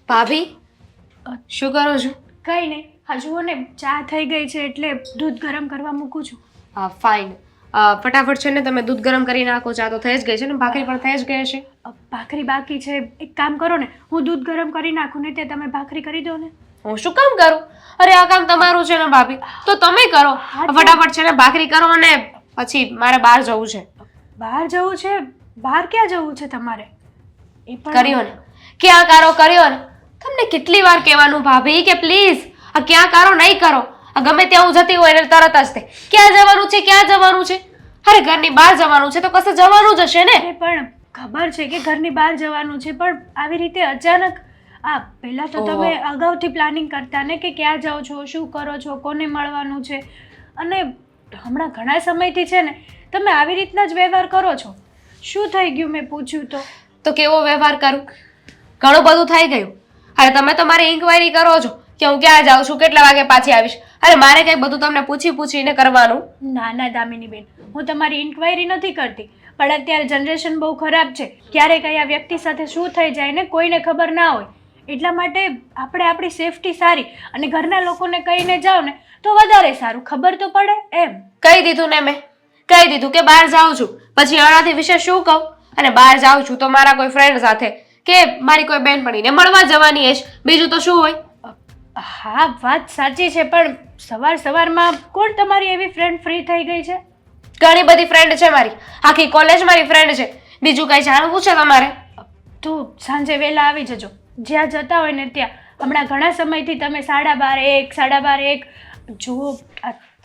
ભાભી શું કરો છો? કંઈ નહીં, હજુ ને ચા થઈ ગઈ છે એટલે દૂધ ગરમ કરવા મૂકું છું. ફાઇન. ફટાફટ છે ને તમે દૂધ ગરમ કરી નાખો. ચા તો થઈ જ ગઈ છે ને, ભાખરી પણ થઈ જ ગઈ હશે. ભાખરી બાકી છે. એક કામ કરો ને, હું દૂધ ગરમ કરી નાખું ને તે તમે ભાખરી કરી દો ને. હું શું કામ કરું? અરે આ કામ તમારું છે ને ભાભી, તો તમે કરો. ફટાફટ છે ને ભાખરી કરો અને પછી મારે બહાર જવું છે. બહાર જવું છે? બહાર ક્યાં જવું છે તમારે? એ પણ કર્યો ને ક્યાં કારો કર્યો ને. તમને કેટલી વાર કહેવાનું ભાભી કે પ્લીઝ આ ક્યાં કારો નહીં કરો. આ ગમે ત્યાં હું જતી હોય ને તરત જ તે ક્યાં જવાનું છે, ક્યાં જવાનું છે. અરે ઘરની બહાર જવાનું છે તો કશે જવાનું જ હશે ને. પણ ખબર છે કે ઘરની બહાર જવાનું છે, પણ આવી રીતે અચાનક પહેલા તો તમે અગાઉથી પ્લાનિંગ કરતા ને કે ક્યાં જાઓ છો, શું કરો છો, કોને મળવાનું છે. અને હમણાં ઘણા સમયથી છે ને તમે આવી રીતના જ વ્યવહાર કરો છો. શું થઈ ગયું મેં પૂછ્યું તો કેવો વ્યવહાર કરું? ઘણું બધું થઈ ગયું. અરે તમે તો મારી ઇન્ક્વાયરી કરો છો કે હું ક્યાં જાઉં છું, કેટલા વાગે પાછી આવીશ. અરે મારે કઈ બધું તમને પૂછીને કરવાનું? ના ના દામિની બેન, હું તમારી ઇન્ક્વાયરી નથી કરતી, પણ અત્યારે જનરેશન બહુ ખરાબ છે. ક્યારે કયા વ્યક્તિ સાથે શું થઈ જાય ને કોઈને ખબર ના હોય. એટલા માટે આપણે આપણી સેફટી સારી અને ઘરના લોકોને કહીને જાઓ ને તો વધારે સારું. ખબર તો પડે એમ. કહી દીધું ને મેં, કહી દીધું કે બહાર જાઉં છું. પછી આનાથી વિશે શું કહું? અને બહાર જાઉં છું તો મારા કોઈ ફ્રેન્ડ સાથે કે મારી કોઈ બહેનપણીને મળવા જવાની હશ. બીજું તો શું હોય? હા વાત સાચી છે, પણ સવારમાં કોણ તમારી એવી ફ્રેન્ડ ફ્રી થઈ ગઈ છે? ઘણી બધી ફ્રેન્ડ છે મારી, આખી કોલેજ મારી ફ્રેન્ડ છે. બીજું કઈ જાણવું છે તમારે? તો સાંજે વહેલા આવી જજો, જ્યાં જતા હોય ને ત્યાં. હમણાં ઘણા સમયથી તમે 12:30 1:30 જુઓ,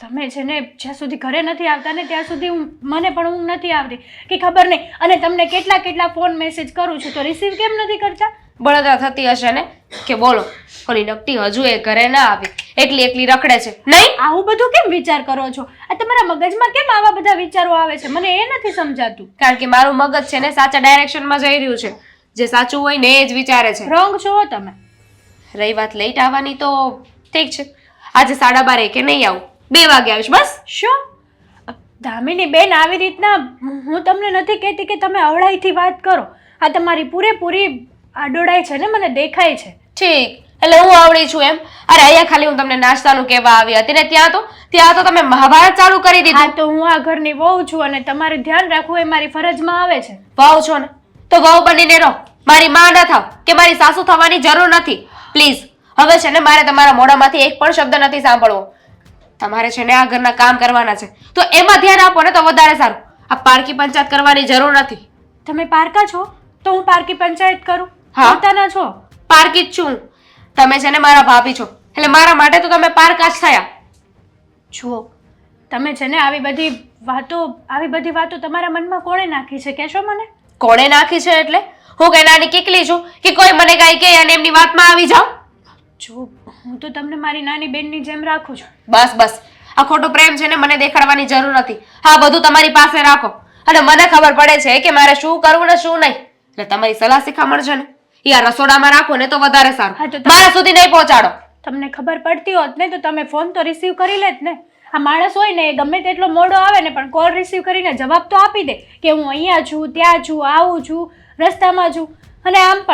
તમે છે ને જ્યાં સુધી ઘરે નથી આવતા ને ત્યાં સુધી મને પણ ઊંઘ નથી આવતી કે ખબર નહીં. અને તમને કેટલા ફોન મેસેજ કરું છું તો રિસીવ કેમ નથી કરતા? બળતરા થતી હશે ને કે બોલો ઓલી નકટી હજુ એ ઘરે ના આવી, એકલી રખડે છે. નહીં, આવું બધું કેમ વિચાર કરો છો? આ તમારા મગજમાં કેમ આવા બધા વિચારો આવે છે? મને એ નથી સમજાતું. કારણ કે મારું મગજ છે ને સાચા ડાયરેક્શનમાં જઈ રહ્યું છે. જે સાચું હોય ને એ જ વિચારે છે. રોંગ છો તમે. રહી વાત લેટ આવવાની તો ઠીક છે, આજે 12:30 કે નહીં આવું, 2 વાગે આવીશ બસ. શું દામિની બેન, આવી રીતના હું તમને નથી કહેતી કે તમે અવળાઈથી વાત કરો. આ તમારી પૂરેપૂરી આડોડાઈ છે ને, મને દેખાય છે. ઠીક, એટલે હું આવડી છું એમ? અરે અહીંયા ખાલી હું તમને નાસ્તાનું કહેવા આવી હતી ને ત્યાં તો તમે મહાભારત ચાલુ કરી દીધું. હા તો હું આ ઘરની વહુ છું અને તમારે ધ્યાન રાખવું એ મારી ફરજમાં આવે છે. વહુ છો ને તો વહુ બનીને રહો. મારી માં ન થાવ કે મારી સાસુ થવાની જરૂર નથી પ્લીઝ. હવે છે ને મારે તમારા મોઢામાંથી એક પણ શબ્દ નથી સાંભળવો. તમારે છે ને આ ઘરના કામ કરવાના છે તો એમાં ધ્યાન આપો ને તો વધારે સારું. આ પારકી પંચાયત કરવાની જરૂર નથી. તમે પારકા છો તો હું પારકી પંચાયત કરું? હા, પોતાના છો? પારકી જ છું. તમે છે ને મારા ભાભી છો એટલે મારા માટે તો તમે પારકા જ થયા. જુઓ, તમે છે ને આવી બધી વાતો તમારા મનમાં કોણે નાખી છે કહેશો મને? કોણે નાખી છે એટલે? હું કઈ નાની કીકલી છું કે કોઈ મને કઈ કહે અને એમની વાતમાં આવી જાઉં? જો હું તો તમને મારી નાની બેનની જેમ રાખું છું. બસ આ ખોટો પ્રેમ છે ને મને દેખાડવાની જરૂર નથી. હા, બધું તમારી પાસે રાખો અને મને ખબર પડે છે કે મારે શું કરવું ને શું નહીં. એટલે તમારી સલાહ શિખામણ છે ને યાર રસોડામાં રાખો ને તો વધારે સારું. મારા સુધી નહીં પહોંચાડો. તમને ખબર પડતી હોત ને તો તમે ફોન તો રિસીવ કરી લેત ને. આ માણસ હોય ને એ ગમે તેટલો મોડો આવે ને પણ કોલ રિસીવ કરીને જવાબ તો આપી દે કે હું અહીંયા છું, ત્યાં છું, આવું છું, રસ્તામાં છું. અને આમ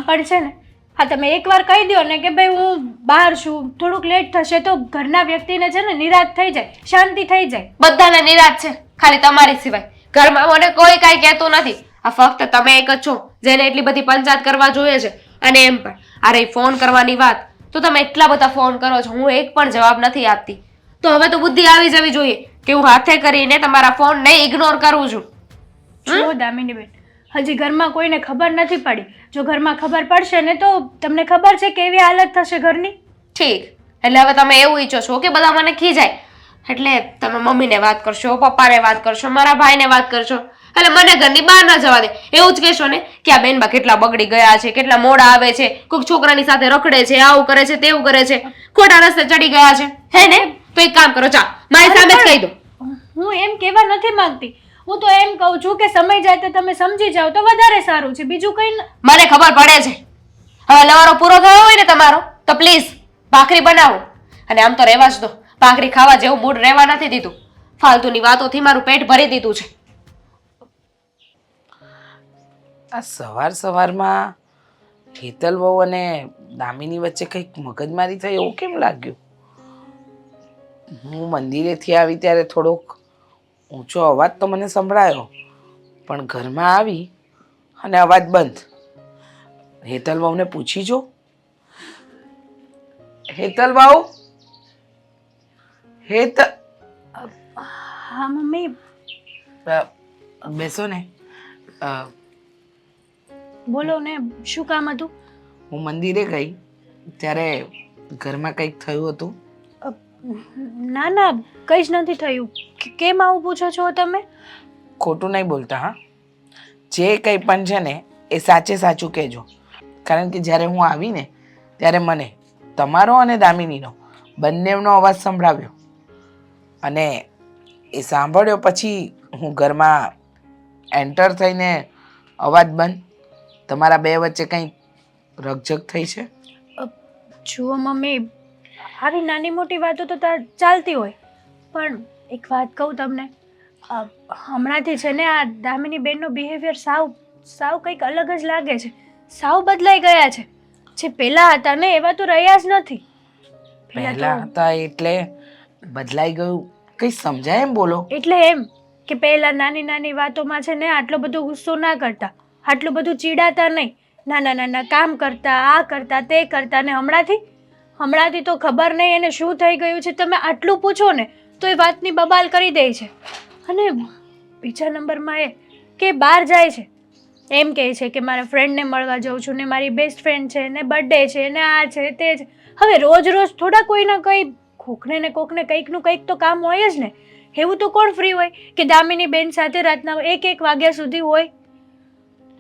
પણ છે ને, હા તમે એકવાર કહી દો ને કે ભાઈ હું બહાર છું, થોડુંક લેટ થશે, તો ઘરના વ્યક્તિને છે ને નિરાશ થઈ જાય, શાંતિ થઈ જાય. બધાને નિરાશ છે, ખાલી તમારી સિવાય. ઘરમાં મને કોઈ કાંઈ કહેતું નથી. આ ફક્ત તમે એક જ છો જેને એટલી બધી પંચાયત કરવા જોઈએ છે. અને એમ પણ આ રહી ફોન કરવાની વાત, તો તમે એટલા બધા ફોન કરો છો, હું એક પણ જવાબ નથી આપતી. તો હવે તો બુદ્ધિ આવી જવી જોઈએ કે હું હાથે કરીને તમારા ફોન નહીં ઇગ્નોર કરું છું. જો દામિની બેન, હજી ઘરમાં કોઈને ખબર નથી પડી. જો ઘરમાં ખબર પડશે ને તો તમને ખબર છે કેવી હાલત થશે ઘરની. ઠીક, એટલે હવે તમે એવું ઈચ્છો છો કે બધા મને ખીજાય એટલે તમે મમ્મીને વાત કરશો, પપ્પાને વાત કરશો, મારા ભાઈને વાત કરશો, એટલે મને ઘરની બહાર ના જવા દે એવું જ કહેશો ને કે આ બેનબા કેટલા બગડી ગયા છે, કેટલા મોડા આવે છે, કોઈક છોકરાની સાથે રખડે છે, આવું કરે છે, તેવું કરે છે, ખોટા રસ્તે ચડી ગયા છે. હે ને? તો એક કામ કરો, ચા મારી સામે જ કહી દો. હું એમ કહેવા નથી માંગતી, હું તો એમ કહું છું કે સમય જાય તો તમે સમજી જાઓ તો વધારે સારું છે. બીજું કઈ મને ખબર પડે છે. હવે લવારો પૂરો થયો હોય ને તમારો તો પ્લીઝ ભાખરી બનાવો અને આમ તો રહેવા જ દો. ભાખરી ખાવા જેવું મૂડ રહેવા નથી દીધું. ફાલતુની વાતોથી મારું પેટ ભરી દીધું છે. આ સવારમાં હેતલ બહુ અને દામિની વચ્ચે કંઈક મગજમારી થઈ એવું કેમ લાગ્યું? હું મંદિરેથી આવી ત્યારે થોડોક ઊંચો અવાજ તો મને સંભળાયો, પણ ઘરમાં આવી અને અવાજ બંધ. હેતલ બહુને પૂછી જો. હેતલ બહુ, હા મમ્મી. બેસો ને. બોલો ને, શું કામ હતું? હું મંદિરે ગઈ ત્યારે ઘરમાં કંઈક થયું હતું. ના ના, કંઈ જ નથી થયું. કેમ આવું પૂછો છો તમે? ખોટું નહીં બોલતા હા. જે કંઈ પણ છે ને એ સાચે સાચું કહેજો, કારણ કે જ્યારે હું આવીને ત્યારે મને તમારો અને દામિનીનો બંનેનો અવાજ સંભળાવ્યો, અને એ સાંભળ્યો પછી હું ઘરમાં એન્ટર થઈને અવાજ બંધ. તમારા બે વચ્ચે કંઈ રકઝક થઈ છે? જુઓ મમ્મી, આવી નાની મોટી વાતો તો ચાલતી હોય, પણ એક વાત કહું તમને, હમણાંથી છે ને આ દામિની બેનનો બિહેવિયર સાવ કંઈક અલગ જ લાગે છે. સાવ બદલાઈ ગયા છે. જે પહેલા હતા ને એવા તો રહ્યા જ નથી. પહેલા હતા એટલે બદલાઈ ગયું, કંઈ સમજાય એમ બોલો. એટલે એમ કે પહેલા નાની નાની વાતોમાં છે ને આટલો બધો ગુસ્સો ના કરતા, આટલું બધું ચીડાતા નહીં, નાના નાના કામ કરતા, આ કરતા તે કરતા. ને હમણાંથી તો ખબર નહીં એને શું થઈ ગયું છે. તમે આટલું પૂછો ને તો એ વાતની બબાલ કરી દે છે. અને બીજા નંબરમાં એ કે બહાર જાય છે, એમ કહે છે કે મારા ફ્રેન્ડને મળવા જાઉં છું, ને મારી બેસ્ટ ફ્રેન્ડ છે, ને બર્થડે છે, ને આ છે તે છે. હવે રોજ રોજ થોડા કોઈને કંઈ કોકને ને કોકને કંઈકનું કંઈક તો કામ હોય જ ને. એવું તો કોણ ફ્રી હોય કે દામિની બેન સાથે રાતના 1-1 વાગ્યા સુધી હોય?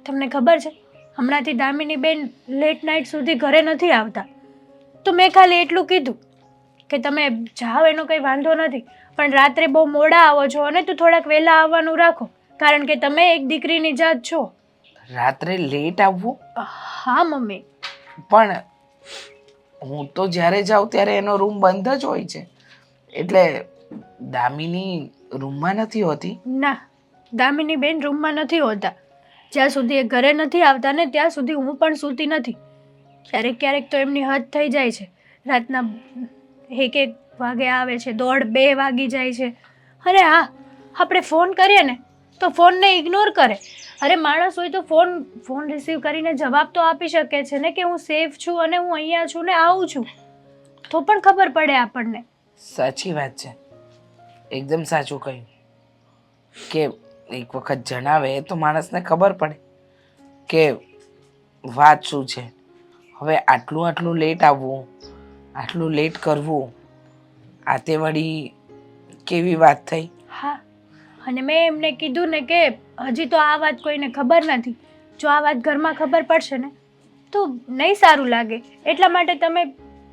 તમને ખબર છે હમણાંથી દામિની બેન લેટ નાઇટ સુધી ઘરે નથી આવતા. તો મેં ખાલી એટલું કીધું કે તમે જાઓ એનો કંઈ વાંધો નથી, પણ રાત્રે બહુ મોડા આવો છો અને તો થોડાક વહેલા આવવાનું રાખો, કારણ કે તમે એક દીકરીની જાત છો. રાત્રે લેટ આવવું? હા મમ્મી. પણ હું તો જ્યારે જાઉં ત્યારે એનો રૂમ બંધ જ હોય છે, એટલે દામિની રૂમમાં નથી હોતી? ના, દામિની બેન રૂમમાં નથી હોતા. જ્યાં સુધી એ ઘરે નથી આવતા ને ત્યાં સુધી હું પણ સૂતી નથી. ક્યારેક તો એમની હદ થઈ જાય છે. રાતના 1-1 વાગે આવે છે, 1:30-2 વાગી જાય છે. અરે હા, આપણે ફોન કરીએ ને તો ફોનને ઇગ્નોર કરે. અરે માણસ હોય તો ફોન રિસીવ કરીને જવાબ તો આપી શકે છે ને કે હું સેફ છું અને હું અહીંયા છું ને આવું છું, તો પણ ખબર પડે આપણને. સાચી વાત છે, એકદમ સાચું કહ્યું કે એક વખત જણાવે તો માણસને ખબર પડે કે વાત શું છે. હવે આટલું લેટ આવવું, આટલું લેટ કરવું, આ તે વળી કેવી વાત થઈ? હા, અને મેં એમને કીધું ને કે હજી તો આ વાત કોઈને ખબર નથી. જો આ વાત ઘરમાં ખબર પડશે ને તો નહીં સારું લાગે. એટલા માટે તમે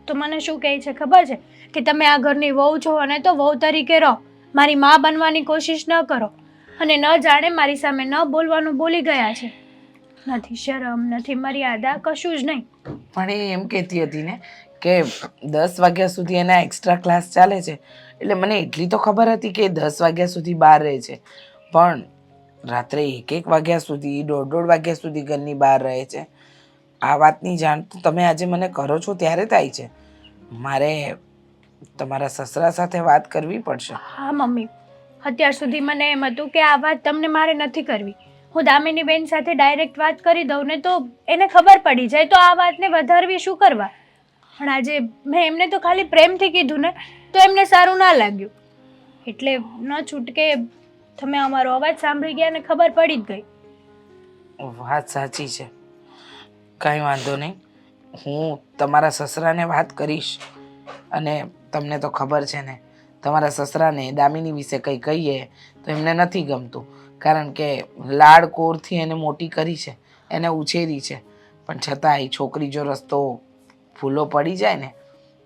તો મને શું કહે છે ખબર છે કે તમે આ ઘરની વહુ છો અને તો વહુ તરીકે રહો, મારી મા બનવાની કોશિશ ન કરો. અને ન જાણે મારી સામે ન બોલવાનું બોલી ગયા છે. નથી શરમ, નથી મર્યાદા, કશું જ નહીં. પણ એ એમ કહેતી હતી ને કે 10 વાગ્યા સુધી એના એક્સ્ટ્રા ક્લાસ ચાલે છે, એટલે મને એટલી તો ખબર હતી કે 10 વાગ્યા સુધી બહાર રહે છે, પણ રાત્રે 1-1 વાગ્યા સુધી, 1:30-1:30 વાગ્યા સુધી ઘરની બહાર રહે છે. આ વાતની જાણ તો તમે આજે મને કરો છો ત્યારે થાય છે. મારે તમારા સસરા સાથે વાત કરવી પડશે. હા મમ્મી, અત્યાર સુધી મને એમ હતું કે આ વાત તમને મારે નથી કરવી. હું દામિની બેન સાથે ડાયરેક્ટ વાત કરી દઉં ને તો એને ખબર પડી જાય, તો આ વાતને વધારવી શું કરવા. પણ આજે મેં એમને તો ખાલી પ્રેમથી કીધું ને તો એમને સારું ના લાગ્યું, એટલે ન છૂટકે તમે અમારો અવાજ સાંભળી ગયા ને ખબર પડી જ ગઈ. વાત સાચી છે, કાંઈ વાંધો નહીં. હું તમારા સસરાને વાત કરીશ, અને તમને તો ખબર છે ને તમારા સસરાને દામિની વિશે કંઈ કહીએ તો એમને નથી ગમતું, કારણ કે લાડકોરથી એને મોટી કરી છે, એને ઉછેરી છે, પણ છતાં એ છોકરી જો રસ્તો ભૂલો પડી જાય ને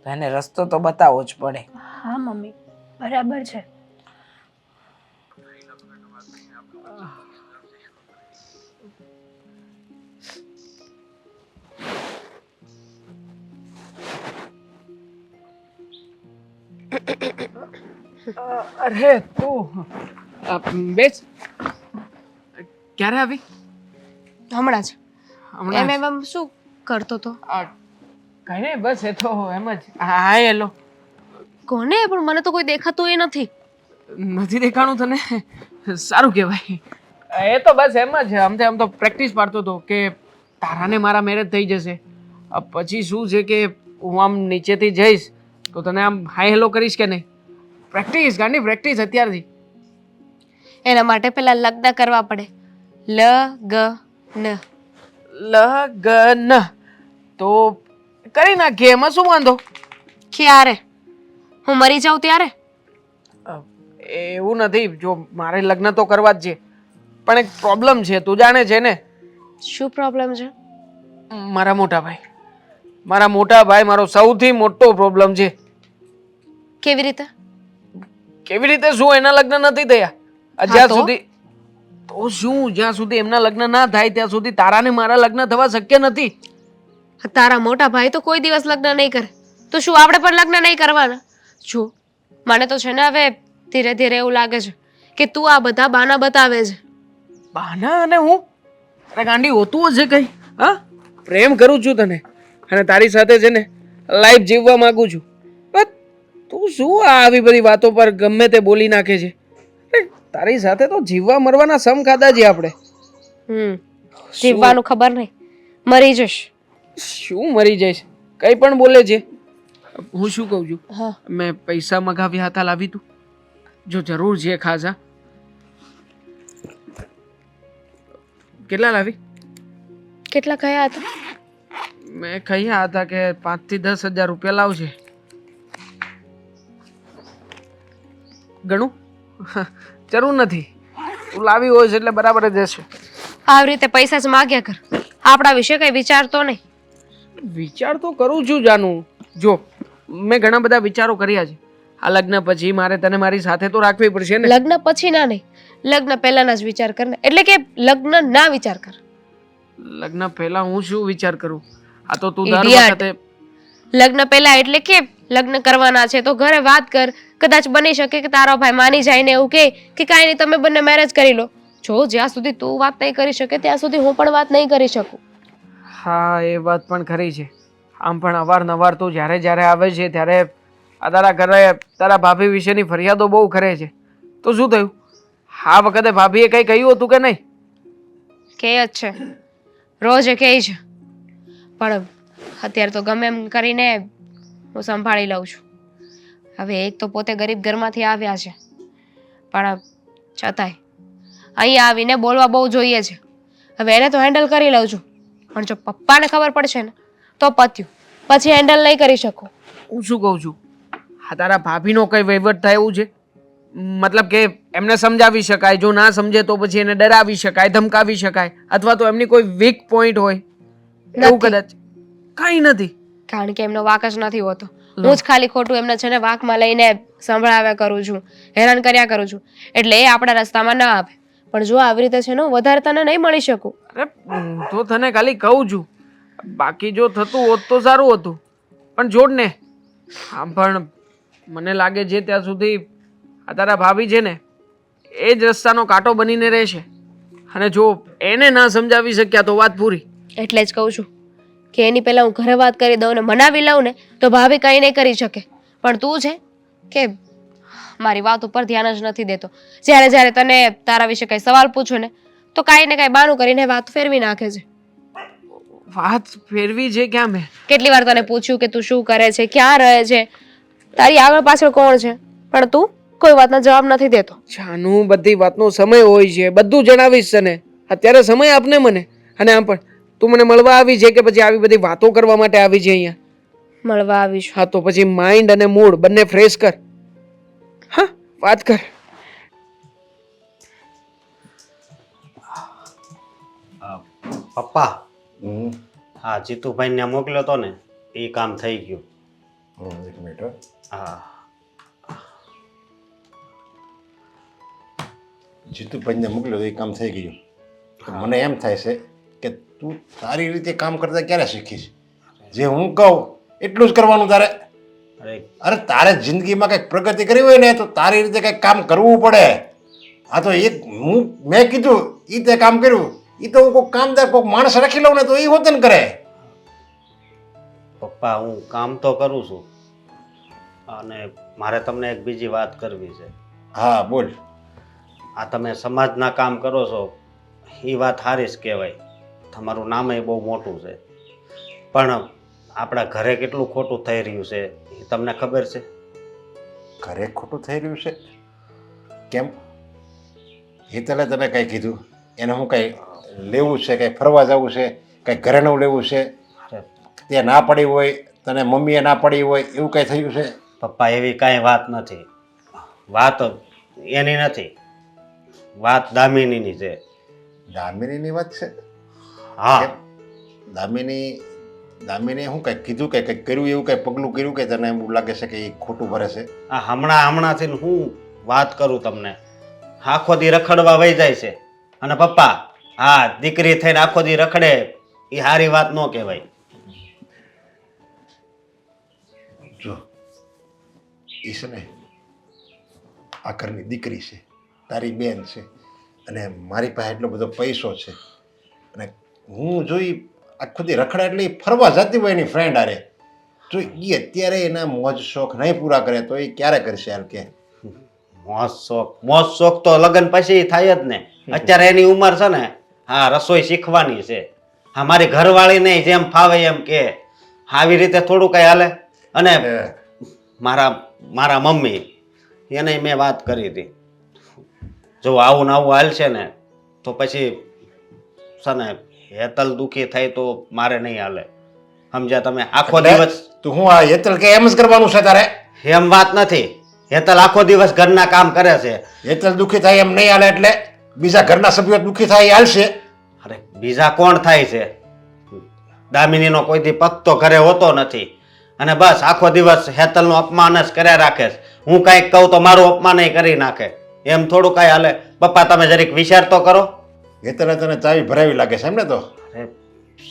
તો એને રસ્તો તો બતાવવો જ પડે. હા મમ્મી, બરાબર છે. અરે તું બેસ. ક્યારે આવી? હમણાં જ હમણાં એમ શું કરતો તો આ કઈ નહીં, બસ એ તો એમ જ. હા હેલો. કોને? પણ મને તો કોઈ દેખાતું એ નથી. નથી દેખાણું તને? સારું કહેવાય. એ તો બસ એમ જ આમ તો પ્રેક્ટિસ પાડતો હતો કે તારાને મારા મેરેજ થઈ જશે. પછી શું છે કે હું આમ નીચેથી જઈશ તો તને આમ હાય હેલો કરીશ કે નહીં. પ્રેક્ટિસ ગાંડી, પ્રેક્ટિસ અત્યારથી. એના માટે પેલા લગ્ન કરવા પડે. લગન. લગન તો કરી નાખીએ, એમાં શું વાંધો? ક્યારે? હું મરી જાઉં ત્યારે? એવું નથી, જો મારે લગ્ન તો કરવા જ છે, પણ એક પ્રોબ્લેમ છે, તું જાણે છે ને. શું પ્રોબ્લેમ છે? મારા મોટા ભાઈ મારો સૌથી મોટો પ્રોબ્લેમ છે. કેવી રીતે? કેવી રીતે શું? એના લગ્ન નથી થયા જ્યાં તો? સુધી. તો શું, જ્યાં સુધી એમના લગ્ન ના થાય ત્યાં સુધી તારા ને મારા લગ્ન થવા શક્ય નથી. તારા મોટા ભાઈ તો કોઈ દિવસ લગ્ન નહીં કરે, તો શું આપણે પણ લગ્ન નહીં કરવાના? જો મને તો છે ને હવે ધીરે ધીરે એવું લાગે છે કે તું આ બધા બાના બતાવે છે. બાના? અને હું? અરે ગાંડી, હોતું હશે કઈ? હા, પ્રેમ કરું છું તને અને તારી સાથે છે ને લાઈફ જીવવા માંગુ છું. બસ તું શું આવી બધી વાતો પર ગમે તે બોલી નાખે છે? અરે, તારી સાથે તો જીવવા મરવાના સમ ખાધા છે આપણે. જીવવાનું ખબર નહીં, મરી જશ. શું મરી જઈશ? કઈ પણ બોલે છે. હું શું કહું છું, હા, મેં પૈસા મગાવ્યા હતા, લાવી તું? જો જરૂર છે ખાસા. કેટલા લાવી? કેટલા કયા હતા? મેં કહ્યા હતા કે 5 થી 10,000 રૂપિયા લાવજે. ગણું? જરૂર નથી, તું લાવી હોય છે એટલે બરાબર જ હશે. આવી રીતે પૈસા જ માગ્યા કર, આપણા વિશે કઈ વિચારતો નહીં. વિચાર તો કરું છું જાનું. જો મેં ઘણા બધા વિચારો કર્યા છે. આ લગ્ન પછી મારે તને મારી સાથે તો રાખવી પડશે ને. લગ્ન પછી ના નહીં, લગ્ન પહેલાના જ વિચાર કર ને. એટલે કે લગ્ન ના વિચાર કર. લગ્ન પહેલા હું શું વિચાર કરું? આ તો તું દર Idiot. વખતે. લગ્ન પહેલા એટલે કે લગ્ન કરવાના છે તો ઘરે વાત કર. કદાચ બની શકે કે તારો ભાઈ માની જાય ને એવું કે કાંઈ નહીં, તમે બંને મેરેજ કરી લો. જો જ્યાં સુધી તું વાત નહીં કરી શકે ત્યાં સુધી હું પણ વાત નહીં કરી શકું. હા, એ વાત પણ ખરી છે. આમ પણ અવારનવાર તું જ્યારે જ્યારે આવે છે ત્યારે આ તારા ઘરે તારા ભાભી વિશેની ફરિયાદો બહુ કરે છે. તો શું થયું? આ વખતે ભાભીએ કંઈ કહ્યું હતું કે નહીં? કે જ છે, રોજ એ કહે છે, પણ અત્યારે તો ગમે એમ કરીને હું સંભાળી લઉં છું. હવે એક તો પોતે ગરીબ ઘરમાંથી આવ્યા છે, પણ છતાંય અહીંયા આવીને બોલવા બહુ જોઈએ છે. હવે એને તો હેન્ડલ કરી લઉં છું, પણ જો પપ્પાને ખબર પડશે ને તો પત્યું, પછી હેન્ડલ નહીં કરી શકું. હું શું કહું છું, આ તારા ભાભીનો કઈ વહીવટ થાય એવું છે? મતલબ કે એમને સમજાવી શકાય, જો ના સમજે તો પછી એને ડરાવી શકાય, ધમકાવી શકાય, અથવા તો એમની કોઈ વીક પોઈન્ટ હોય એવું નથી. કદાચ. કઈ નથી. કારણ કે એમનો વાક જ નથી હોતો. હું જ ખાલી ખોટું એમને છે ને વાકમાં લઈને સંભળાવ્યા કરું છું, હેરાન કર્યા કરું છું, એટલે એ આપણા રસ્તામાં ના આવે. પણ જો આવી રીતે છે ને હું વધારે તને નહીં મળી શકું. અરે તો તને ખાલી કહું છું, બાકી જો થતું હોત તો સારું હતું, પણ જોડ ને. આમ પણ મને લાગે છે ત્યાં સુધી આ તારા ભાભી છે ને એ જ રસ્તાનો કાંટો બનીને રહેશે, અને જો એને ના સમજાવી શક્યા તો વાત પૂરી. એટલે જ કહું છું કે એની પહેલા હું ઘરે વાત કરી દઉં ને મનાવી લઉં ને તો ભાભી કંઈ નહીં કરી શકે. પણ તું છે કે મારી વાત ઉપર ધ્યાન જ નથી દેતો. જ્યારે જ્યારે તને તારા વિશે કંઈ સવાલ પૂછું ને તો કાંઈ ને કાંઈ બાનું કરીને વાત ફેરવી નાખે છે. વાત ફેરવી છે ક્યાં મેં? કેટલી વાર તને પૂછ્યું કે તું શું કરે છે, ક્યાં રહે છે, તારી આગળ પાછળ કોણ છે, પણ તું કોઈ વાતનો જવાબ નથી દેતો. જાનું, બધી વાતનો સમય હોય છે, બધું જણાવીશ તને. અત્યારે સમય આપને મને. અને આમ પણ તું મને મળવા આવી છે કે પછી આવી બધી વાતો કરવા માટે આવી છે અહીંયા? મળવા આવીશું. હા, તો પછી માઇન્ડ અને મૂડ બંને ફ્રેશ કર. હા, વાત કર. પપ્પા, હા જીતુભાઈને મોકલ્યો હતો ને એ કામ થઈ ગયું. એક મિનિટ હો. હા જીતુભાઈને મોકલ્યો તો એ કામ થઈ ગયું. મને એમ થાય છે કે તું તારી રીતે કામ કરતા ક્યારે શીખીશ? જે હું કહું એટલું જ કરવાનું તારે. અરે તારે જિંદગીમાં કંઈક પ્રગતિ કરવી હોય ને તો તારી રીતે કંઈક કામ કરવું પડે. આ તો મેં કીધું એ તે કામ કર્યું, એ તો હું કોઈક કામદાર કોઈક માણસ રાખી લઉં ને તો એ હોતન કરે. પપ્પા હું કામ તો કરું છું અને મારે તમને એક બીજી વાત કરવી છે. હા બોલ. આ તમે સમાજના કામ કરો છો એ વાત સારી જ કહેવાય, તમારું નામે બહુ મોટું છે, પણ આપણા ઘરે કેટલું ખોટું થઈ રહ્યું છે એ તમને ખબર છે? ઘરે ખોટું થઈ રહ્યું છે? કેમ? હેતલે તને કંઈ કીધું? એને હું કંઈ લેવું છે, કંઈ ફરવા જવું છે, કંઈ ઘરે નવું લેવું છે? અરે તે ના પડી હોય, તને મમ્મીએ ના પડી હોય, એવું કંઈ થયું છે? પપ્પા એવી કાંઈ વાત નથી, વાત એની નથી, વાત દામિનીની છે. દામિનીની વાત છે? હા કેમ? દામિની શું કંઈક કીધું કે કંઈક કર્યું, એવું કંઈ પગલું કર્યું કે તને એવું લાગે છે કે એ ખોટું ભરે છે? આ હમણાંથી હું વાત કરું તમને, આખો દી રખડવા વહી જાય છે. અને પપ્પા હા, દીકરી થઈને આખો દી રખડે એ સારી વાત ન કહેવાય. જો એ છે ને આ ઘરની દીકરી છે, તારી બેન છે, અને મારી પાસે એટલો બધો પૈસો છે, અને હું જોઈ આખો દી રખડા એટલે ઈ ફરવા જતી હોય એની ફ્રેન્ડ હારે, જો એ અત્યારે એના મોજ શોખ નહીં પૂરા કરે તો એ ક્યારે કરશે? હાલ કે મોજ શોખ તો લગ્ન પછી થાય જ ને. અત્યારે એની ઉંમર છે ને, હા રસોઈ શીખવાની છે. હા મારી ઘરવાળી નહીં, જેમ ફાવે એમ કે આવી રીતે થોડું કઈ હાલે. અને મારા મમ્મી એને મેં વાત કરી હતી, જો આવું ને આવું હાલશે ને તો પછી છે ને હેતલ દુખી થાય તો મારે નહીં હાલે, સમજ્યા તમે? આખો દિવસ તું હું આ હેતલ કે એમ જ કરવાનું છે તારે? એમ વાત નથી, હેતલ આખો દિવસ ઘરના કામ કરે છે. હેતલ દુખી થાય એમ નહીં હાલે એટલે બીજા ઘરના સભ્યો દુખી થાય એ હાલશે? અરે બીજા કોણ થાય છે? દામિનીનો કોઈ દી પગ તો ઘરે હોતો નથી, અને બસ આખો દિવસ હેતલનું અપમાન જ કર્યા રાખે છે. હું કાંઈક કહું તો મારું અપમાન કરી નાખે, એમ થોડું કાંઈ હાલે? પપ્પા તમે જરીક વિચાર તો કરો. હેતલે તને ચાવી ભરાવી લાગે છે એમ ને? તો અરે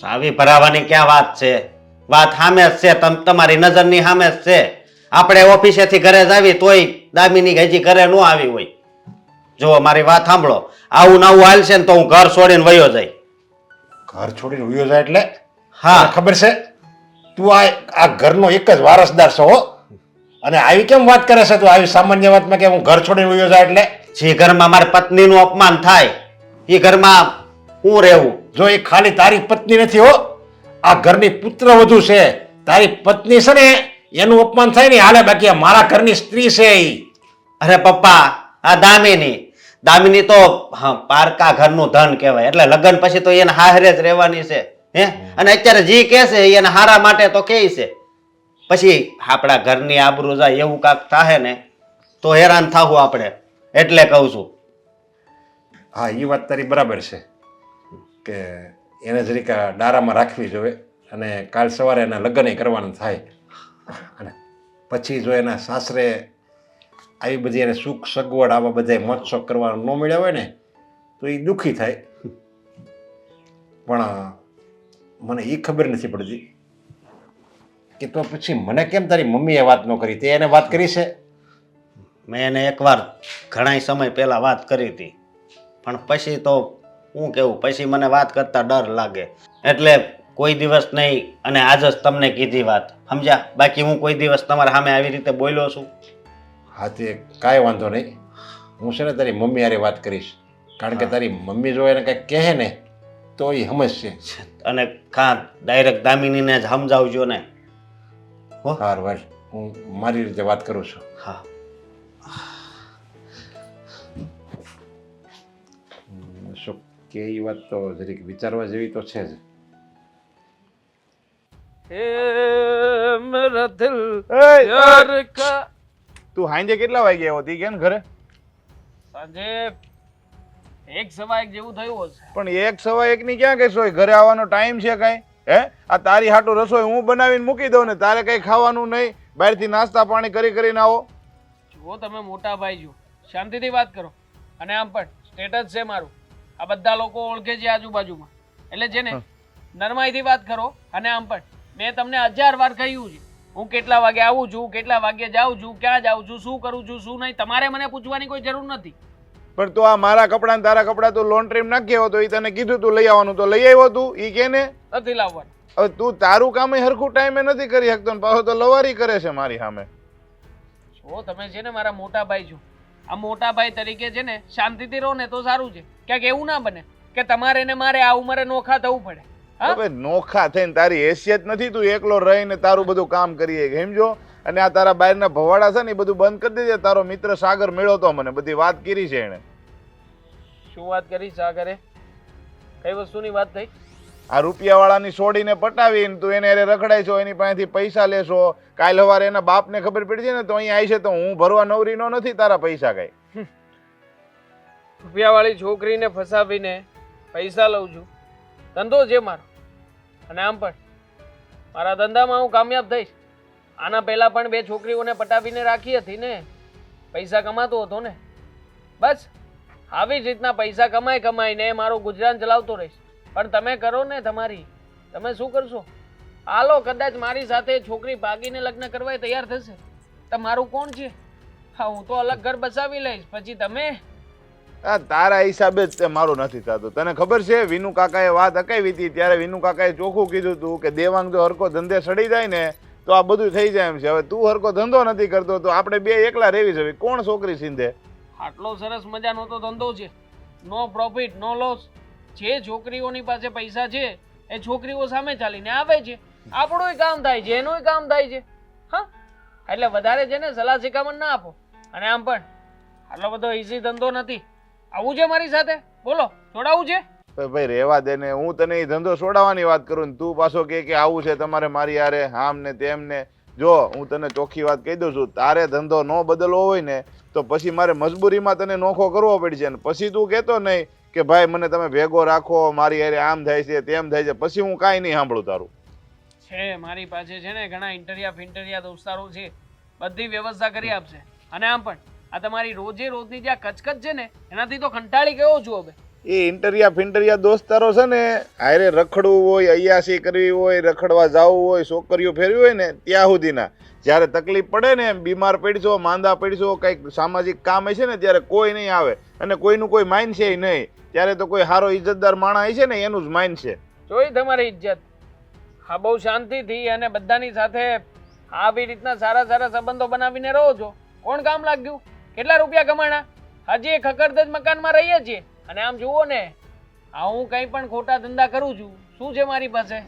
સાવી ભરાવાની ક્યાં વાત છે? વાત સામે જ છે, તમારી નજરની સામે જ છે. આપણે ઓફિસેથી ઘરે જ આવી તોય દામિની હજી ઘરે ન આવી હોય. જો મારી વાત સાંભળો, આવું નવું હાલશે ને તો હું ઘર છોડીને વયો જાય. ઘર છોડીને ઉયો જાય એટલે? હા તને ખબર છે તું આ ઘરનો એક જ વારસદાર છો હો, અને આવી કેમ વાત કરે છે તું? આવી સામાન્ય વાતમાં કે હું ઘર છોડીને ઉયો જાય એટલે? જે ઘરમાં મારી પત્નીનું અપમાન થાય એ ઘરમાં હું રહેવું? જો એ ખાલી તારી પત્ની નથી હો, આ ઘરની પુત્રવધુ છે. તારી પત્ની છે ને એનું અપમાન થાય ને હાલે, બાકી આ મારા ઘરની સ્ત્રી છે ઈ. અરે પપ્પા આ દામિની તો પારકા ઘરનું ધન કહેવાય, એટલે લગ્ન પછી તો એને હારે જ રહેવાની છે. હે અને અત્યારે જે કહે છે એને હારા માટે તો કહે છે, પછી આપણા ઘરની આબરૂ જાય એવું કાંક થાય ને તો હેરાન થાવું આપણે, એટલે કહું છું. હા એ વાત તારી બરાબર છે કે એને જરીક ડારામાં રાખવી જોઈએ, અને કાલ સવારે એના લગ્ન કરવાનું થાય, અને પછી જો એના સાસરે આવી બધી એને સુખ સગવડ આવા બધા મોજશોખ કરવાનું ન મળ્યા હોય ને તો એ દુઃખી થાય. પણ મને એ ખબર નથી પડતી કે તો પછી મને કેમ તારી મમ્મીએ વાત ન કરી? તે એને વાત કરી છે? મેં એને એકવાર ઘણા સમય પહેલા વાત કરી હતી, પણ પછી તો હું કેવું, પછી મને વાત કરતા ડર લાગે, એટલે કોઈ દિવસ નહીં. અને આજ જ તમને કીધી વાત, સમજ્યા? બાકી હું કોઈ દિવસ તમારા સામે આવી રીતે બોલ્યો છું? હા તે કાંઈ વાંધો નહીં, હું છે ને તારી મમ્મી હારે વાત કરીશ, કારણ કે તારી મમ્મી જો એને કંઈક કહે ને તો એ સમજશે. અને ડાયરેક્ટ દામિનીને જ સમજાવજો ને. સારું હાલ, હું મારી રીતે વાત કરું છું. હા શું કે એ વાત તો જરીક વિચારવા જેવી તો છે જ. હે મેરા દિલ એય, પ્યાર કા. તું હાંજે કેટલા વાગે આવ્યો હતી કેમ ઘરે? સાંજે 1:15 જેવું થયું હશે. પણ 1:15 ની ક્યાં કહેશો? ઘરે આવવાનો ટાઈમ છે કાંઈ? હે આ તારી હાટુ રસોઈ હું બનાવીને મૂકી દઉં ને તારે કંઈ ખાવાનું નહીં, બહારથી નાસ્તા પાણી કરીને આવો. જુઓ તમે મોટા ભાઈ છો, શાંતિથી વાત કરો. અને આમ પણ સ્ટેટસ છે મારું, આ બધા લોકો ઓળખે છે આજુબાજુમાં, એટલે છે ને નરમાઈથી વાત કરો. અને આમ પણ મેં તમને 1000 વાર કહ્યું છે હું કેટલા વાગે આવું છું, કેટલા વાગે જાઉં છું, ક્યાં જાઉં છું, શું કરું છું, શું નહીં. તમારે મને પૂછવાની કોઈ જરૂર નથી. પણ તું આ મારા કપડાં ને તારા કપડાં તું લોન્ડ્રીમાં નાખી આવ્યો તો એ તને કીધું તું લઈ આવવાનું તો લઈ આવ્યો તું? એ કે ને નથી લાવવાનું. હવે તું તારું કામ હરખું ટાઈમે નથી કરી શકતો ને પાછો તો લવારી કરે છે મારી સામે. જો તમે છે ને મારા મોટા ભાઈ છો, આ મોટા ભાઈ તરીકે છે ને શાંતિથી રહો ને તો સારું છે. ક્યાંક એવું ના બને કે તમારે ને મારે આ ઉંમરે નોખા થવું પડે. હા હવે નોખા થઈને તારી હેસિયત નથી, તું એકલો રહીને તારું બધું કામ કરીએ સમજો. અને આ તારા બહારના ભવાડા છે ને એ બધું બંધ કરી દેજે. તારો મિત્ર સાગર મળ્યો તો મને બધી વાત કરી છે એને. શું વાત કરી સાગરે? કઈ વસ્તુની વાત થઈ? આ રૂપિયાવાળાની છોડીને પટાવીને તું એને અરે રખડાય છો, એની પાસેથી પૈસા લેશો. કાલ સવારે એના બાપને ખબર પડી છે ને તો અહીંયા આવી છે તો હું ભરવા નવરીનો નથી તારા પૈસા કઈ. રૂપિયાવાળી છોકરીને ફસાવીને પૈસા લઉં છું, ધંધો છે મારો. અને આમ પણ મારા ધંધામાં હું કામયાબ થઈશ. આના પહેલા પણ 2 છોકરીઓને પટાવીને રાખી હતી ને, પૈસા કમાતો હતો ને. બસ આવી જ રીતના પૈસા કમાઈને મારું ગુજરાન ચલાવતો રહીશ. પણ તમે કરો ને તમારી, તમે શું કરશો? હાલો કદાચ મારી સાથે છોકરી ભાગીને લગ્ન કરવા તૈયાર થશે, તમારું કોણ છે? હા, હું તો અલગ ઘર બસાવી લઈશ. પછી તમે આ તારા હિસાબે જ તે મારું નથી થતું. તને ખબર છે વિનુ કાકાએ વાત અકાવી હતી ત્યારે વિનુ કાકાએ ચોખ્ખું કીધું હતું કે દેવાંગ જો હરકો ધંધે સડી જાય ને તો આ બધું થઈ જાય એમ છે. હવે તું હરકો ધંધો નથી કરતો તો આપણે 2 એકલા રહેવી છે. કોણ છોકરી સીંધે? આટલો સરસ મજાનો તો ધંધો છે, નો પ્રોફિટ નો લોસ. જે છોકરીઓની પાસે પૈસા છે એ છોકરીઓ સામે ચાલીને આવે છે, આપણુંય કામ થાય છે, એનુંય કામ થાય છે. હા, એટલે વધારે છે ને સલાહ શિખામણ ના આપો. અને આમ પણ આટલો બધો ઈઝી ધંધો નથી. આવું છે મારી સાથે? બોલો, છોડાવું છે? ભાઈ રહેવા દે ને. હું તને એ ધંધો છોડાવવાની વાત કરું ને તું પાછો કે આવું છે તમારે મારી હારે આમ ને તેમ ને. જો હું તને ચોખ્ખી વાત કહી દઉં છું, તારે ધંધો ન બદલવો હોય ને તો પછી મારે મજબૂરીમાં તને નોખો કરવો પડશે. ને પછી તું કહેતો નહીં કે ભાઈ મને તમે ભેગો રાખો, મારી હારે આમ થાય છે તેમ થાય છે, પછી હું કાંઈ નહીં સાંભળું તારું. છે મારી પાસે છે ને ઘણા ઇન્ટરિયા ફિન્ટરિયા દોસ્તારો છે, બધી વ્યવસ્થા કરી આપશે. અને આમ પણ આ તમારી રોજે રોજની જે આ કચકચ છે ને એનાથી તો કંટાળી ગયો છું હવે. એ ઇન્ટરિયા ફિન્ટરિયા દોસ્તારો છે ને હારે રખડવું હોય, અયાસી કરવી હોય, રખડવા જવું હોય, છોકરીઓ ફેરવી હોય ને ત્યાં સુધીના. જ્યારે તકલીફ પડે ને બીમાર પડશો, માંદા પડશો, કંઈક સામાજિક કામ હશે ને ત્યારે કોઈ નહીં આવે અને કોઈનું કોઈ માઇન્ડ છે નહીં. ત્યારે તો કોઈ સારો ઇજ્જતદાર માણસ છે ને એનું જ માઇન્ડ છે. જોઈ તમારી ઇજ્જત. હા, બહુ શાંતિથી અને બધાની સાથે આવી રીતના સારા સારા સંબંધો બનાવીને રહો છો. કોણ કામ લાગ્યું? કેટલા રૂપિયા કમાણા? હજી એક ખકડધજ મકાનમાં રહીએ છીએ. અને આમ જુઓ ને, આ હું કંઈ પણ ખોટા ધંધા કરું છું. શું છે મારી પાસે?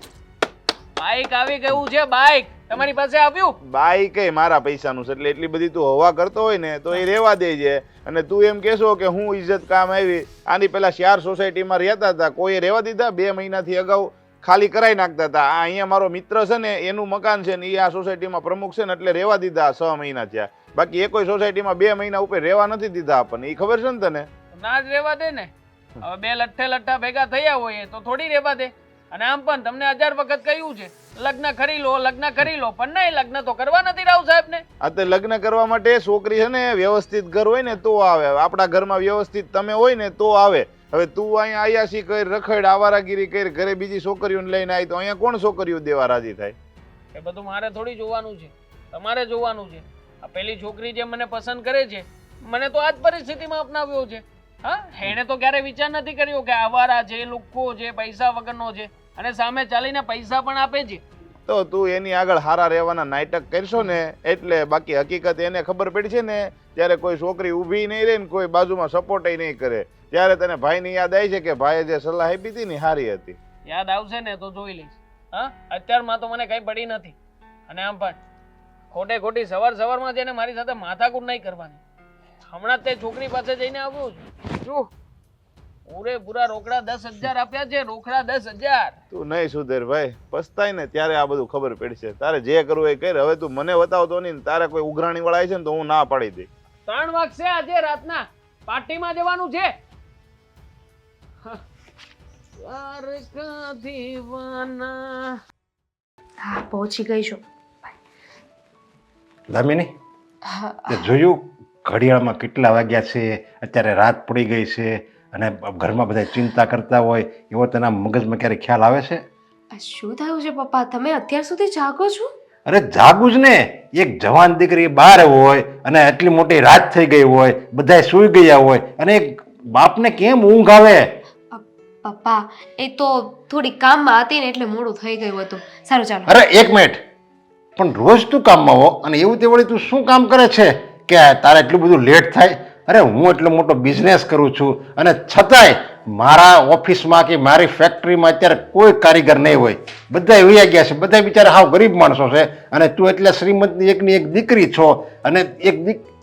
બાઈક આવી ગયું છે. બાઈક તમારી પાસે આવ્યું? બાઈક એ મારા પૈસાનું છે એટલે એટલી બધી તું હવા કરતો હોય ને તો એ રહેવા દેજે. અને તું એમ કહેશો કે હું ઇજ્જત કામ આવી, આની પેલા 4 સોસાયટીમાં રહેતા હતા, કોઈએ રહેવા દીધા? 2 મહિનાથી અગાઉ ખાલી કરાવી નાખતા હતા. આ અહીંયા મારો મિત્ર છે ને એનું મકાન છે ને એ આ સોસાયટીમાં પ્રમુખ છે ને એટલે રહેવા દીધા 6 મહિના થયા. બાકી એ કોઈ સોસાયટીમાં 2 મહિના ઉપર રહેવા નથી દીધા આપણને. એ ખબર છે ને તને? ના જ રહેવા દે ને. હવે 2 લઠ્ઠા ભેગા થયા હોય તો થોડી રહેવા દે. અને આમ પણ તમને 1000 વખત કહ્યું છે લગ્ન કરી લો, લગ્ન કરી લો, પણ નહીં, લગ્ન તો કરવા નથી રાવ સાહેબ ને. આ તે લગ્ન કરવા માટે છોકરી છે ને વ્યવસ્થિત ઘર હોય ને તો આવે. આપણા ઘરમાં વ્યવસ્થિત તમે હોય ને તો આવે. હવે તું અહીંયા આયાસી કરી, રખડ, આવારાગીરી કરી, ઘરે બીજી છોકરીઓને લઈને આવી તો અહીંયા કોણ છોકરીઓ દેવા રાજી થાય? એ બધું મારે થોડી જોવાનું છે, તમારે જોવાનું છે. આ પેલી છોકરી જે મને પસંદ કરે છે, મને તો આ જ પરિસ્થિતિમાં અપનાવ્યો છે. હા, એને તો ક્યારે વિચાર નથી કર્યો કે આવારા છે, લુખ્ખો છે, પૈસા વગરનો છે અને સામે ચાલીને પૈસા પણ આપે છે. તો તું એની આગળ હારા રહેવાના નાટક કરશો ને એટલે. બાકી હકીકત એને ખબર પડશે ને ત્યારે કોઈ છોકરી ઊભી નહીં રહે ને કોઈ બાજુમાં સપોર્ટ નહીં કરે. ત્યારે તને ભાઈની યાદ આવી છે કે ભાઈએ જે સલાહ આપી હતી ને સારી હતી. યાદ આવશે ને તો જોઈ લઈશ. હા, અત્યારમાં તો મને કઈ પડી નથી. અને આમ પણ ખોટે ખોટી સવારમાં જઈને મારી સાથે માથાકૂટ નહીં કરવાની. હમણાં તે છોકરી પાસે જઈને આવ્યો છું. શું પૂરેપૂરા રોકડા 10,000 આપ્યા છે. રોકડા 10,000. તું નહીં સુધેર ભાઈ, પસ્તાય ને ત્યારે આ બધું ખબર પડશે. તારે જે કરવું એ કર. હવે તું મને બતાવતો નહીં. તારે કોઈ ઉઘરાણી વાળા છે ને તો હું ના પાડી દઈ. 3 વાગશે આજે રાતના પાર્ટીમાં જવાનું છે. હા, પહોંચી ગઈ છું. દામિની, તે જોયું ઘડિયાળમાં કેટલા વાગ્યા છે? અત્યારે રાત પડી ગઈ છે અને ઘરમાં બધા ચિંતા કરતા હોય એવો તેના મગજમાં ક્યારે ખ્યાલ આવે છે? શું થયું છે પપ્પા? તમે અત્યાર સુધી જાગો છો? અરે જાગું જ ને. એક જવાન દીકરી બહાર હોય અને આટલી મોટી રાત થઈ ગઈ હોય, બધા સૂઈ ગયા હોય અને એક બાપને કેમ ઊંઘ આવે? પપ્પા એ તો થોડી કામમાં હતી ને એટલે મોડું થઈ ગયું હતું. સારું ચાલો. અરે એક મિનિટ, પણ રોજ તું કામમાં હો અને એવું તે વળી તું શું કામ કરે છે કે તારે એટલું બધું લેટ થાય? અરે હું એટલો મોટો બિઝનેસ કરું છું અને છતાંય મારા ઓફિસમાં કે મારી ફેક્ટરીમાં અત્યારે કોઈ કારીગર નહીં હોય, બધા વયા ગયા છે, બધા બિચારા હાવ ગરીબ માણસો છે અને તું એટલે શ્રીમંતની એકની એક દીકરી છો અને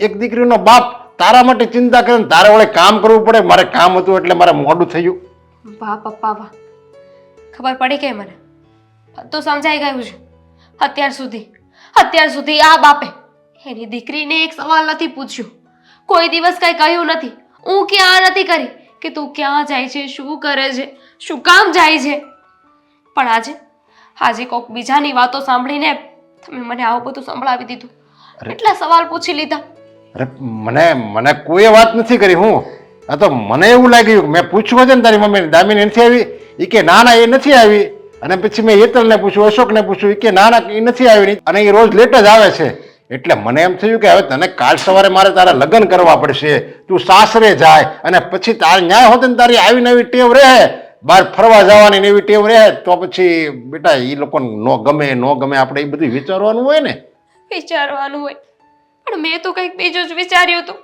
એક દીકરીનો બાપ તારા માટે ચિંતા કરે ને તારે વળે કામ કરવું પડે. મારે કામ હતું એટલે મારે મોડું થયું. વાહ પપ્પા વાહ, ખબર પડી કે મને બધું સમજાઈ ગયું છે. અત્યાર સુધી આ બાપે એની દીકરીને એક સવાલ નથી પૂછ્યો, કોઈ દિવસ કઈ કહ્યું નથી, હું ક્યાં નથી કરી કે તું ક્યાં જાય છે, શું કરે છે, શું કામ જાય છે. પણ આજે કોઈક બીજાની વાતો સાંભળીને તમે મને આવું બધું સંભળાવી દીધું, એટલા સવાલ પૂછી લીધા. અરે મને કોઈ વાત નથી કરી. હું આ તો મને એવું લાગ્યું કે મેં પૂછ્યું છે ને તારી મમ્મીને, દામિની નથી આવી? એ કે ના ના એ નથી આવી. અને પછી મેં હેતલને પૂછ્યું, અશોકને પૂછ્યું, એ કે ના ના એ નથી આવી અને એ રોજ લેટ જ આવે છે. એટલે મને એમ થયું કે હવે તને કાલ સવારે મારે તારા લગ્ન કરવા પડશે, તું સાસરે જાય અને પછી તારે ન્યાય હોત ને તારી આવી નવી ટેવ રહે, બહાર ફરવા જવાની નવી ટેવ રહે, તો પછી બેટા એ લોકોને ન ગમે આપણે એ બધું વિચારવાનું હોય ને. વિચારવાનું હોય પણ મેં તો કંઈક બીજું જ વિચાર્યું હતું.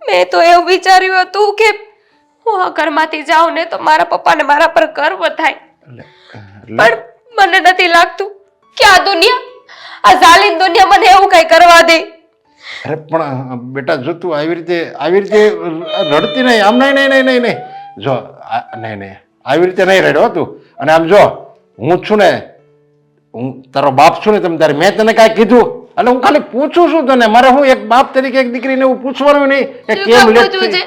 મેં તો એવું વિચાર્યું હતું કે હું આ ઘરમાંથી જાઉં ને તો મારા પપ્પાને મારા પર ગર્વ થાય. પણ મને નથી લાગતું કે આ દુનિયા, આ જાલિમ દુનિયા મને એવું કઈ કરવા દે. અરે પણ બેટા જો તું આવી રીતે રડતી નહીં, આમ નહીં જો નહીં આવી રીતે નહીં રડ્યો તું. અને આમ જો હું છું ને, હું તારો બાપ છું ને, તમે તારે મેં તને કાંઈ કીધું એટલે હું ખાલી પૂછું છું તને. મારે હું એક બાપ તરીકે એક દીકરીને એવું પૂછવાનું નહીં કે કેમ લેટ થઈ.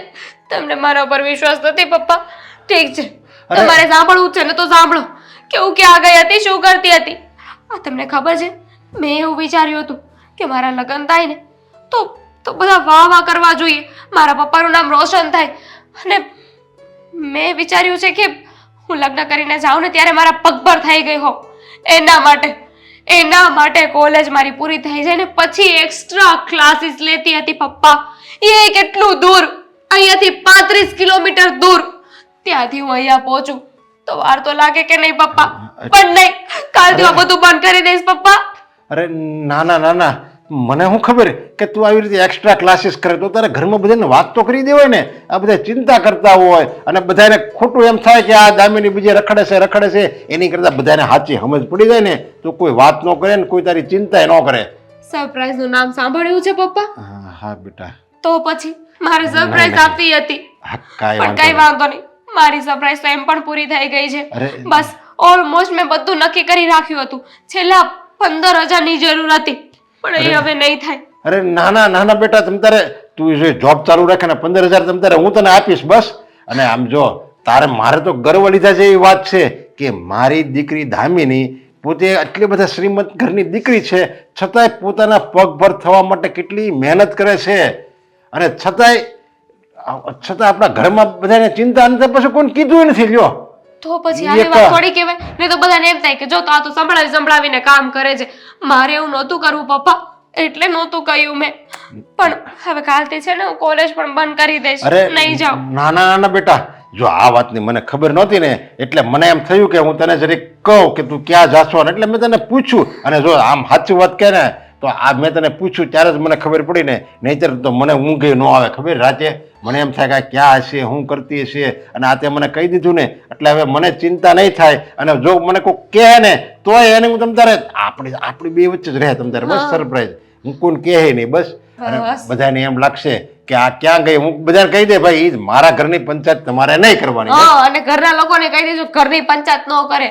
તમને મારા પર વિશ્વાસ નથી પપ્પા? ઠીક છે, તમારે સાંભળવું છે ને તો સાંભળો કે હું ક્યાં ગઈ હતી, શું કરતી હતી. આ તમને ખબર છે, મેં એવું વિચાર્યું હતું કે મારા લગ્ન થાય ને તો બધા વાહ કરવા જોઈએ, મારા પપ્પાનું નામ રોશન થાય. અને મેં વિચાર્યું છે કે હું લગ્ન કરીને જાઉં ને ત્યારે મારા પગભર થઈ ગઈ હો. એના માટે કોલેજ મારી પૂરી થઈ જાય ને પછી એક્સ્ટ્રા ક્લાસીસ લેતી હતી પપ્પા. એ કેટલું દૂર, અહીંયાથી 35 કિલોમીટર દૂર. ત્યાંથી હું અહીંયા પહોંચું તો વાર તો લાગે કે નહીં પપ્પા? પણ નહીં, કાલથી આ બધું બંધ કરી દઈશ પપ્પા. અરે ના મને શું ખબર કે તું આવી રીતે એક્સ્ટ્રા ક્લાસીસ કરે તો તારે ઘરમાં બધાને વાત તો કરી દેવાય ને. આ બધા ચિંતા કરતા હોય અને બધાને ખોટું એમ થાય કે આ દામિની બીજે રખડે છે, એની કરતા બધાને સાચી સમજ પડી જાય ને તો કોઈ વાત ન કરે ને કોઈ તારી ચિંતા ન કરે. સરપ્રાઈઝ નું નામ સાંભળ્યું છે પપ્પા? હા બેટા. તો પછી મારે સરપ્રાઈઝ આપવી હતી, પણ કઈ વાંધો નહીં, મારી સરપ્રાઈઝ તો એમ પણ પૂરી થઈ ગઈ છે. બસ ઓલમોસ્ટ મેં બધું નક્કી કરી રાખ્યું હતું. છેલ્લા 15,000 ની જરૂર હતી પણ એ હવે નહીં થાય. અરે નાના બેટા, તમ તારે તું જો જોબ ચાલુ રાખે ને 15,000 તમ તારે હું તને આપીશ બસ. અને આમ જો તારે મારે તો ગર્વ લીધા જેવી વાત છે કે મારી દીકરી દામિની પોતે આટલી બધા શ્રીમંત ઘરની દીકરી છે છતાંય પોતાના પગભર થવા માટે કેટલી મહેનત કરે છે. અને છતાંય આપણા ઘરમાં બધાને ચિંતા નથી, પછી કોઈ કીધું નથી. લ્યો તો પછી આની વાત થોડી કહેવાય ને, તો બધાને એમ થાય કે જો તો આ તો સંભળાવીને કામ કરે છે. મારે એવું નહોતું કરવું પપ્પા, એટલે નહોતું કહ્યું મેં. પણ હવે કાલથી છે ને હું કોલેજ પણ બંધ કરી દઈશ, નહીં જાઉં. નાના બેટા, જો આ વાતની મને ખબર નહોતી ને એટલે મને એમ થયું કે હું તને જરીક કહું કે તું ક્યાં જાશો, એટલે મેં તને પૂછ્યું. અને જો આમ સાચી વાત કહે ને તો આ મેં તને પૂછ્યું ત્યારે જ મને ખબર પડી ને, નહીંતર તો મને ઊંઘ ન આવે. ખબર રાતે મને એમ થાય કે ક્યાં હશે, શું કરતી હશે, અને આ તે મને કહી દીધું ને એટલે હવે મને ચિંતા નહીં થાય. અને જો મને કોઈ કહે ને તોય એને હું તમ તારે આપણી બે વચ્ચે જ રહે તમ તારે બસ સરપ્રાઈઝ. હું કોઈને કહે નહીં બસ. અને બધાને એમ લાગશે કે આ ક્યાં ગઈ, હું બધાને કહી દે ભાઈ એ મારા ઘરની પંચાયત તમારે નહીં કરવાની. અને ઘરના લોકોને કહી દેજો ઘરની પંચાયત ન કરે.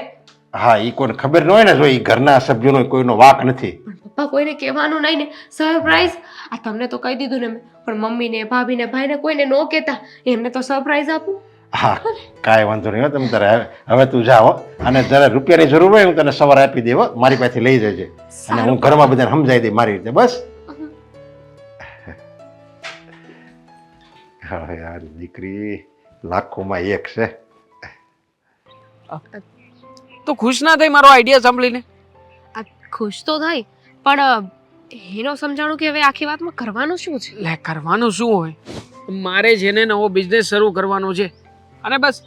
હા, એ કોઈને ખબર ન હોય ને, જો એ ઘરના સભ્યોનો કોઈનો વાક નથી. પપ્પા કોઈને કહેવાનું નહીં ને સરપ્રાઈઝ. આ તમને તો કહી દીધું ને મેં, પણ મમ્મીને ભાભીને ભાઈને કોઈને ન કહેતા, એમને તો સરપ્રાઈઝ આપું. હા, કાંઈ વાંધો નહીં. તમે તારે હવે તું જાઓ અને જ્યારે રૂપિયાની જરૂર હોય હું તને સવારે આપી દેવો, મારી પાસેથી લઈ જજે અને હું ઘરમાં બધાને સમજાવી દઈ મારી રીતે બસ. હા યાર, દીકરી લાખોમાં એક છે. તો ખુશ ના થઈ મારો આઈડિયા સાંભળીને? ખુશ તો થઈ, પણ એનો સમજાણું કે હવે આખી વાતમાં કરવાનું શું છે? લે કરવાનું શું હોય, મારે જેને નવો બિઝનેસ શરૂ કરવાનો છે અને બસ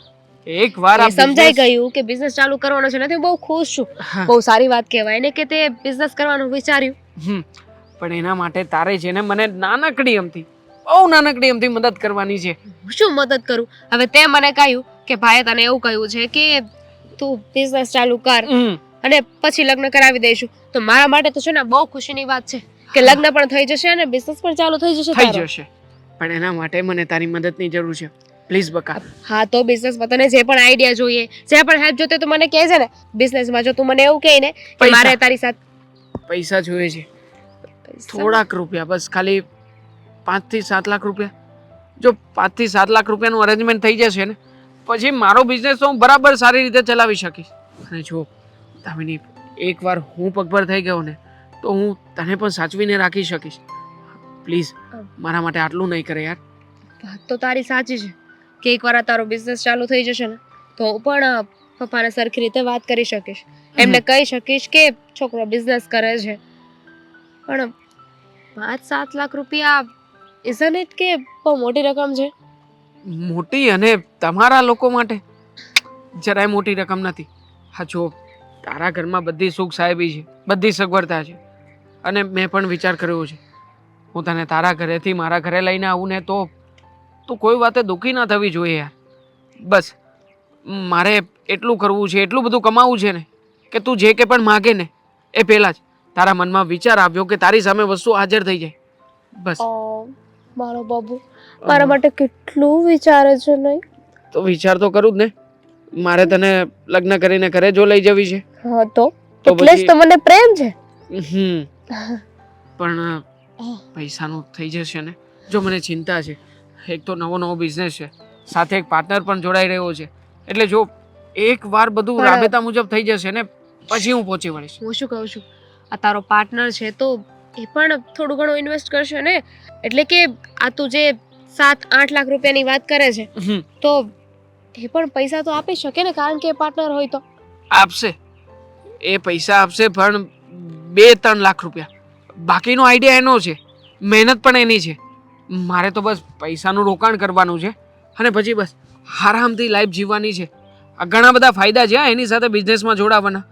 એકવાર આ એ સમજાઈ business- ગયું કે બિઝનેસ ચાલુ કરવાનો છે નથી, હું બહુ ખુશ છું. બહુ સારી વાત કહેવાય ને કે તે બિઝનેસ કરવાનું વિચાર્યું. હમ, પણ એના માટે તારે છે ને મને નાનકડી અમથી બહુ નાનકડી અમથી મદદ કરવાની છે. હું શું મદદ કરું? હવે તે મને કહ્યું કે ભાઈએ તને એવું કહ્યું છે કે તું બિઝનેસ ચાલુ કર હમ, અને પછી લગ્ન કરાવી દઈશું, તો મારા માટે તો છે ને બહુ ખુશીની વાત છે કે લગ્ન પણ થઈ જશે અને બિઝનેસ પણ ચાલુ થઈ જશે થઈ તારો. જશે, પણ એના માટે મને તારી મદદની જરૂર છે. પ્લીઝ બકા. હા, તો બિઝનેસમાં તને જે પણ આઈડિયા જોઈએ, જે પણ હેલ્પ જોઈતી હોય તો મને કહેજે ને. બિઝનેસમાં જો તું મને એવું કહે ને કે પૈસા. મારે તારી સાથે પૈસા જોઈએ છે, થોડાક રૂપિયા, બસ ખાલી 5 થી 7 લાખ રૂપિયા. જો 5 થી 7 લાખ રૂપિયાનું અરેન્જમેન્ટ થઈ જશે ને પછી મારો બિઝનેસ તો હું બરાબર સારી રીતે ચલાવી શકીશ. અને જો દામિની, એકવાર હું પગભર થઈ ગયો ને તો હું તને પણ સાચવીને રાખી શકીશ. પ્લીઝ મારા માટે આટલું નહીં કરે યાર. વાત તો તારી સાચી છે કે એકવાર આ તારો બિઝનેસ ચાલુ થઈ જશે ને તો હું પણ પપ્પાને સરખી રીતે વાત કરી શકીશ, એમને કહી શકીશ કે છોકરો બિઝનેસ કરે છે. પણ 5-7 લાખ રૂપિયા ઇઝન્ટ ઇટ કે બહુ મોટી રકમ છે? મોટી, અને તમારા લોકો માટે જરાય મોટી રકમ નથી. હા જો, તારા ઘરમાં બધી સુખ સાહેબી છે, બધી સગવડતા છે, અને મેં પણ વિચાર કર્યો છે હું તને તારા ઘરેથી મારા ઘરે લઈને આવું ને તો તું કોઈ વાતે દુઃખી ના થવી જોઈએ યાર. બસ મારે એટલું કરવું છે, એટલું બધું કમાવું છે ને કે તું જે કે પણ માગે ને એ પહેલાં જ તારા મનમાં વિચાર આવ્યો કે તારી સામે વસ્તુ હાજર થઈ જાય. બસ. મારો બાબુ મારા માટે કેટલું વિચારે છે નહીં? તો વિચાર તો કરું જ ને. મારે તને લગ્ન કરીને ઘરે જો લઈ જવી છે. હા, તો તો એટલે જ પછી- તો મને પ્રેમ છે. પણ પૈસાનું થઈ જશે ને. જો મને ચિંતા છે, એક તો નવો બિઝનેસ છે, સાથે એક પાર્ટનર પણ જોડાઈ રહ્યો છે, એટલે જો એક વાર બધું પણ- રાબેતા મુજબ થઈ જશે ને પછી હું પહોંચી વળીશ. હું શું કહું છું, આ તારો પાર્ટનર છે તો એ પણ થોડું ઘણું ઇન્વેસ્ટ કરશે ને. એટલે કે આ તું જે 7-8 લાખ રૂપિયાની વાત કરે છે હમ, તો એ પણ પૈસા તો આપી શકે ને, કારણ કે એ પાર્ટનર હોય તો. આપશે, એ પૈસા આપશે, પણ 2-3 લાખ રૂપિયા. બાકીનો આઈડિયા એનો છે, મહેનત પણ એની છે. મારે તો બસ પૈસાનું રોકાણ કરવાનું છે અને પછી બસ આરામથી લાઈફ જીવવાની છે. આ ઘણા બધા ફાયદા છે એની સાથે બિઝનેસમાં જોડાવાના.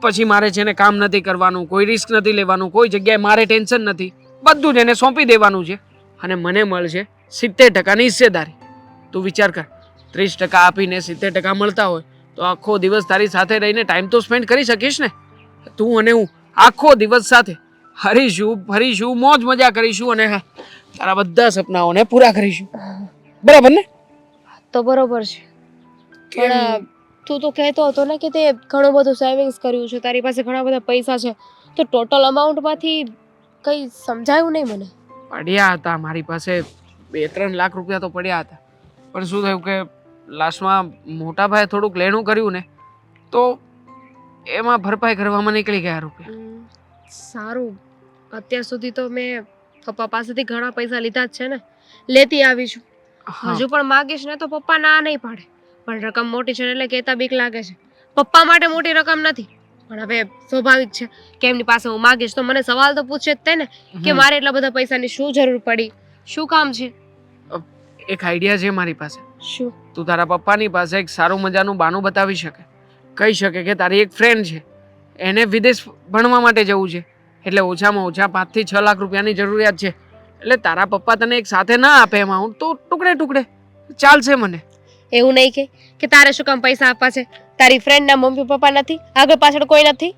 પછી મારે છે ને કામ નથી કરવાનું, કોઈ રિસ્ક નથી લેવાનું, કોઈ જગ્યાએ મારે ટેન્શન નથી, બધું જ એને સોંપી દેવાનું છે અને મને મળશે 70% હિસ્સેદારી. તું વિચાર કર, 30% આપીને 70% મળતા હોય તો આખો દિવસ તારી સાથે રહીને ટાઈમ તો સ્પેન્ડ કરી શકીશ ને. તું અને હું આખો દિવસ સાથે હરીશું, ફરીશું, મોજ મજા કરીશું અને હા, તારા બધા સપનાઓને પૂરા કરીશું. બરાબર ને? તો બરોબર છે, પણ તું તો કહેતો હતો ને કે તે ઘણું બધું સેવિંગ્સ કર્યું છે, તારી પાસે ઘણા બધા પૈસા છે, તો ટોટલ અમાઉન્ટમાંથી કંઈ સમજાયું નહીં મને. પડ્યા હતા મારી પાસે 2-3 લાખ રૂપિયા તો પડ્યા હતા, પણ શું થયું કે લાસ્ટમાં મોટા ભાઈએ થોડુંક લેણું કર્યું ને તો એમાં ભરપાઈ કરવામાં નીકળી ગયા રૂપિયા. સારું, અત્યાર સુધી તો મેં પપ્પા પાસેથી ઘણા પૈસા લીધા જ છે ને, લેતી આવી છું. હા, હજુ પણ માગીશ ને તો પપ્પા ના નહીં પાડે, પણ રકમ મોટી છે ને એટલે કહેતા બીક લાગે છે. પપ્પા માટે મોટી રકમ નથી, પણ હવે સ્વાભાવિક છે કે એમની પાસે હું માગીશ તો મને સવાલ તો પૂછે જ તે ને કે મારે એટલા બધા પૈસાની શું જરૂર પડી, શું કામ છે. એક આઈડિયા છે મારી પાસે. શું? તું તારા પપ્પાની પાસે એક સારું મજાનું બાનું બતાવી શકે, કહી શકે કે તારી એક ફ્રેન્ડ છે, એને વિદેશ ભણવા માટે જવું છે, એટલે ઓછામાં ઓછા 5 થી 6 લાખ રૂપિયાની જરૂરિયાત છે. એટલે તારા પપ્પા તને એક સાથે ના આપે અમાઉન્ટ તો ટુકડે ટુકડે ચાલશે મને. એવું નહીં કે તારે શું કામ પૈસા આપવા છે? તારી ફ્રેન્ડના મમ્મી પપ્પા નથી, આગળ પાછળ કોઈ નથી?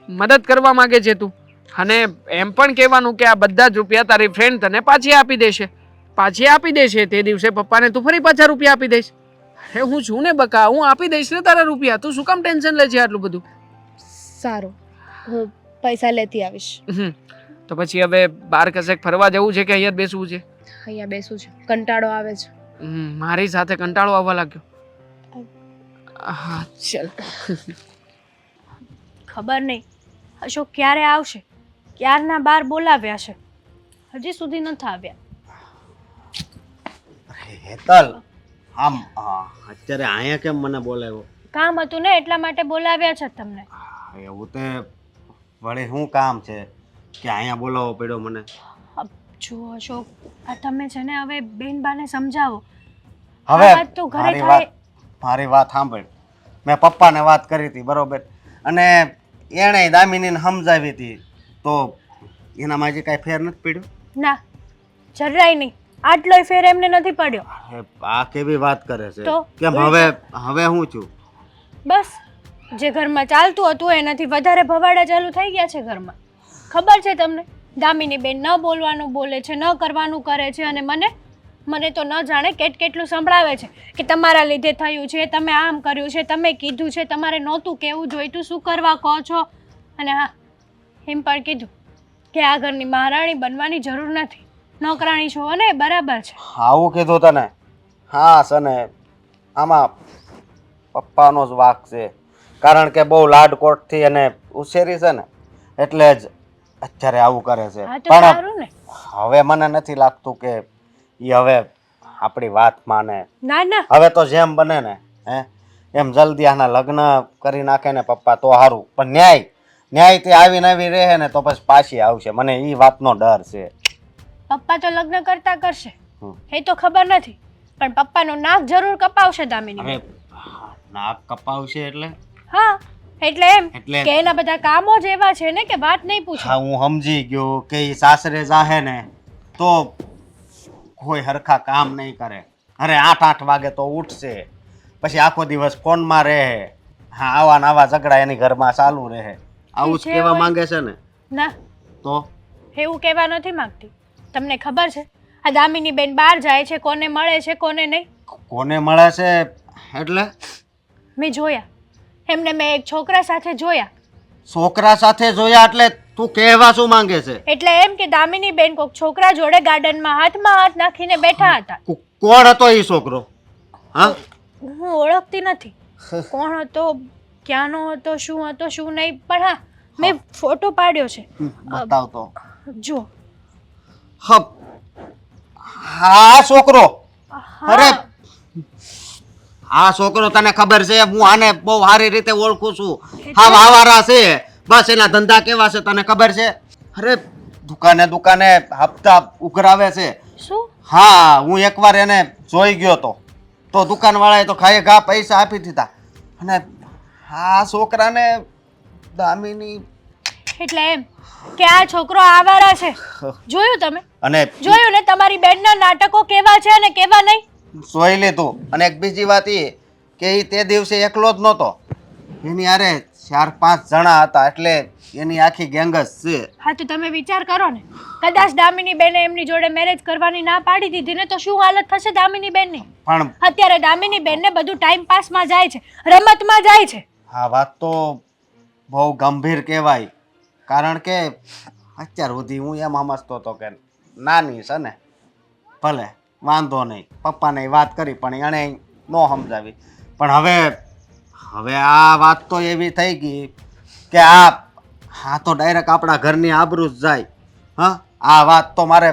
મદદ કરવા માંગે છે તું, અને એમ પણ કહેવાનું કે આ બધા જ રૂપિયા તારી ફ્રેન્ડ તને પાછી આપી દેશે. તે દિવસે પપ્પાને તું ફરી પાછા રૂપિયા આપી દઈશ. અરે હું છું ને બકા, હું આપી દઈશ ને તારા રૂપિયા. તું શું કામ ટેન્શન લે છે આટલું બધું? સારું, હું પૈસા લેતી આવીશ. તો પછી હવે બહાર કશેક ફરવા જવું છે કે અહીંયા જ બેસવું છે? અહીંયા બેસું છું, કંટાળો આવે છે. મારી સાથે કંટાળો આવવા લાગ્યો. હા ચાલ. ખબર નહીં અશોક ક્યારે આવશે, ક્યારના બાર બોલાવ્યા છે, હજી સુધી નથી આવ્યા. હેતલ, આમ અત્યારે અહીંયા કેમ મને બોલાવ્યો? કામ હતું ને એટલા માટે બોલાવ્યા છે તમને. એવું તે વળી શું કામ છે કે અહીંયા બોલાવવો પડ્યો મને? જો અશોક, આ તમે છે ને હવે બેનબાને સમજાવો. હવે આ વાત તો ઘરે મારી થાય. મારી વાત સાંભળ. મેં પપ્પાને વાત કરી હતી બરોબર, અને એણે દામિનીને સમજાવી હતી, તો એનામાં હજી કાંઈ ફેર નથી પડ્યો. ના, જરાય નહીં. આટલોય ફેર એમને નથી પડ્યો. અરે, આ કેવી વાત કરે છે? તો? કેમ હવે હું છું? બસ જે ઘરમાં ચાલતું હતું એનાથી વધારે ભવાડા ચાલુ થઈ ગયા છે ઘરમાં. ખબર છે તમને? દામિની બેન ન બોલવાનું બોલે છે, ન કરવાનું કરે છે, અને મને તો ન જાણે કેટલું સંભળાવે છે કે તમારા લીધે થયું છે, તમે આમ કર્યું છે, તમે કીધું છે, તમારે નહોતું કહેવું જોઈતું, શું કરવા કહો છો. અને હા, એમ પણ કીધું કે આ ઘરની મહારાણી બનવાની જરૂર નથી, નોકરાણી છો ને, બરાબર છે. આવું કીધું તને? હા સને, આમાં પપ્પાનો જ વાંક છે, કારણ કે બહુ લાડકોટથી અને ઉછેરી છે ને, એટલે જ અત્યારે આવું કરે છે. હા તો પણ સારું ને. હવે મને નથી લાગતું કે એ હવે આપણી વાત માને. ના ના, હવે તો જેમ બને ને એમ જલ્દી આના લગ્ન કરી નાખે ને પપ્પા તો સારું. પણ ન્યાયથી આવી રહે ને તો પછી પાછી આવશે. મને એ વાતનો ડર છે. પપ્પા તો લગ્ન કરતા કરશે એ તો ખબર નથી, પણ પપ્પાનું નાક જરૂર કપાવશે દામિની. હવે નાક કપાવશે એટલે? હા, એટલે એમ એટલે? કે એના બધા કામો જ એવા છે ને કે વાત નહીં પૂછો. હા, હું સમજી ગયો કે ઈ સાસરે જાહે ને તો કોઈ હરખા કામ નહીં કરે. અરે 8 વાગે તો ઉઠશે, પછી આખો દિવસ ફોનમાં રહે. હા, આવા ને આવા ઝઘડા એની ઘરમાં ચાલુ રહે. આવું જ છે કહેવા હોય. માંગે છે ને? ના, તો એવું કહેવા નથી માંગતી. તમને ખબર છે આ દામિની બેન બહાર જાય છે, કોને મળે છે કોને નહીં? કોને મળે છે એટલે? મેં જોયા એમને, મેં એક છોકરા સાથે જોયા. છોકરા સાથે જોયા એટલે તું કહેવા શું માંગે છે? એટલે એમ કે દામિની બેન કોઈક છોકરા જોડે ગાર્ડનમાં હાથમાં હાથ નાખીને બેઠા હતા. કોણ હતો એ છોકરો? હા, હું ઓળખતી નથી કોણ હતો, ક્યાંનો હતો, શું હતો, શું નહીં, પણ હા મેં ફોટો પાડ્યો છે. બતાવ તો. જુઓ. હા, છોકરો. અરે, હા, આ છોકરો તને ખબર છે? હું આને બહુ સારી રીતે ઓળખું છું. હા, વાવારા છે. બસ એના ધંધા કેવા છે તને ખબર છે? અરે, દુકાને હપ્તા ઉઘરાવે છે. શું? હા, હું એકવાર એને જોઈ ગયો તો દુકાનવાળાએ તો ખાયે ઘા પૈસા આપી દીધા. અને આ છોકરાને દામિની એટલે એમ કે આ છોકરો આવારા છે. જોયું તમે? અને જોયું ને તમારી બેનના નાટકો કેવા છે અને કેવા નહીં? જોઈ લીધું. અને એક બીજી વાત એ કે એ તે દિવસે એકલો જ નહોતો, એની હારે 4-5 જણા હતા, એટલે એની આખી ગેંગ જ છે. હા તો તમે વિચાર કરો ને, કદાચ દામિની બેને એમની જોડે મેરેજ કરવાની ના પાડી દીધી ને તો શું હાલત થશે દામિની બેનની? પણ અત્યારે દામિની બેનને બધું ટાઈમ પાસમાં જાય છે, રમતમાં જાય છે. આ વાત તો બહુ ગંભીર કહેવાય, કારણ કે અત્યાર સુધી હું એમ સમજતો હતો કે નાની છે ને, ભલે વાંધો નહીં, પપ્પાને વાત કરી પણ એણે ન સમજાવી. પણ હવે આ વાત તો એવી થઈ ગઈ કે આ તો ડાયરેક્ટ આપણા ઘરની આબરૂ જ જાય. હા, આ વાત તો મારે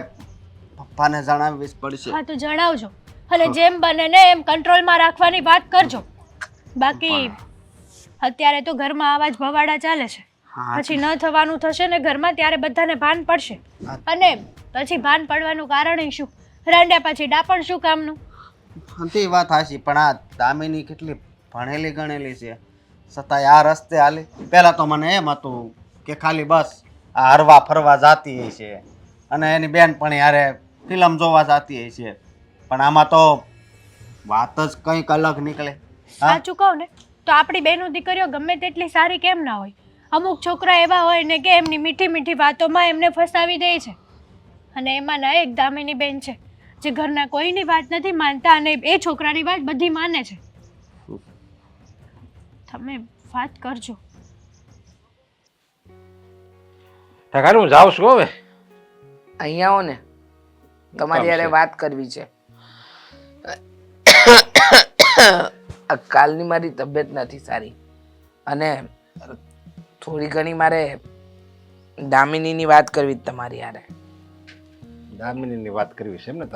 પપ્પાને જણાવવી જ પડશે. હા તો જણાવજો, અને જેમ બને ને એમ કંટ્રોલમાં રાખવાની વાત કરજો. બાકી અત્યારે તો ઘરમાં આવા જ ભવાડા ચાલે છે. હા. પછી ન થવાનું થશે ને ઘરમાં ત્યારે બધાને ભાન પડશે. અને પછી ભાન પડવાનું કારણ ય શું? રાંડ્યા પછી ડાપણ શું કામનું? તે વાત હાચી, પણ આ દામિની કેટલી ભણેલી ગણેલી છે, છતાંય આ રસ્તે હાલી. પહેલાં તો મને એમ હતું કે ખાલી બસ આ હરવા ફરવા જાતી છે અને એની બેનપણી હારે ફિલ્મ જોવા જાતી છે, પણ આમાં તો વાત જ કંઈક અલગ નીકળે. હા, સાચું કહું ને તો આપણી બહેનો દીકરીઓ ગમે તેટલી સારી કેમ ના હોય, અમુક છોકરા એવા હોય ને કે એમની મીઠી મીઠી વાતોમાં એમને ફસાવી દે છે. અને એમાં ના એક દામિની બેન છે જે ઘરના કોઈની વાત નથી માનતા અને એ છોકરાની વાત બધી માને છે. તમે વાત કરજો. ટકા હું જાઉં છું હવે. અહીંયા આવો ને, તમારી યારે વાત કરવી છે. આ કાલની મારી તબિયત નથી સારી અને થોડી ઘણી મારે દામિનીની વાત કરવી જ તમારી યારે. દામિનીની વાત કરવી છે એમ ને?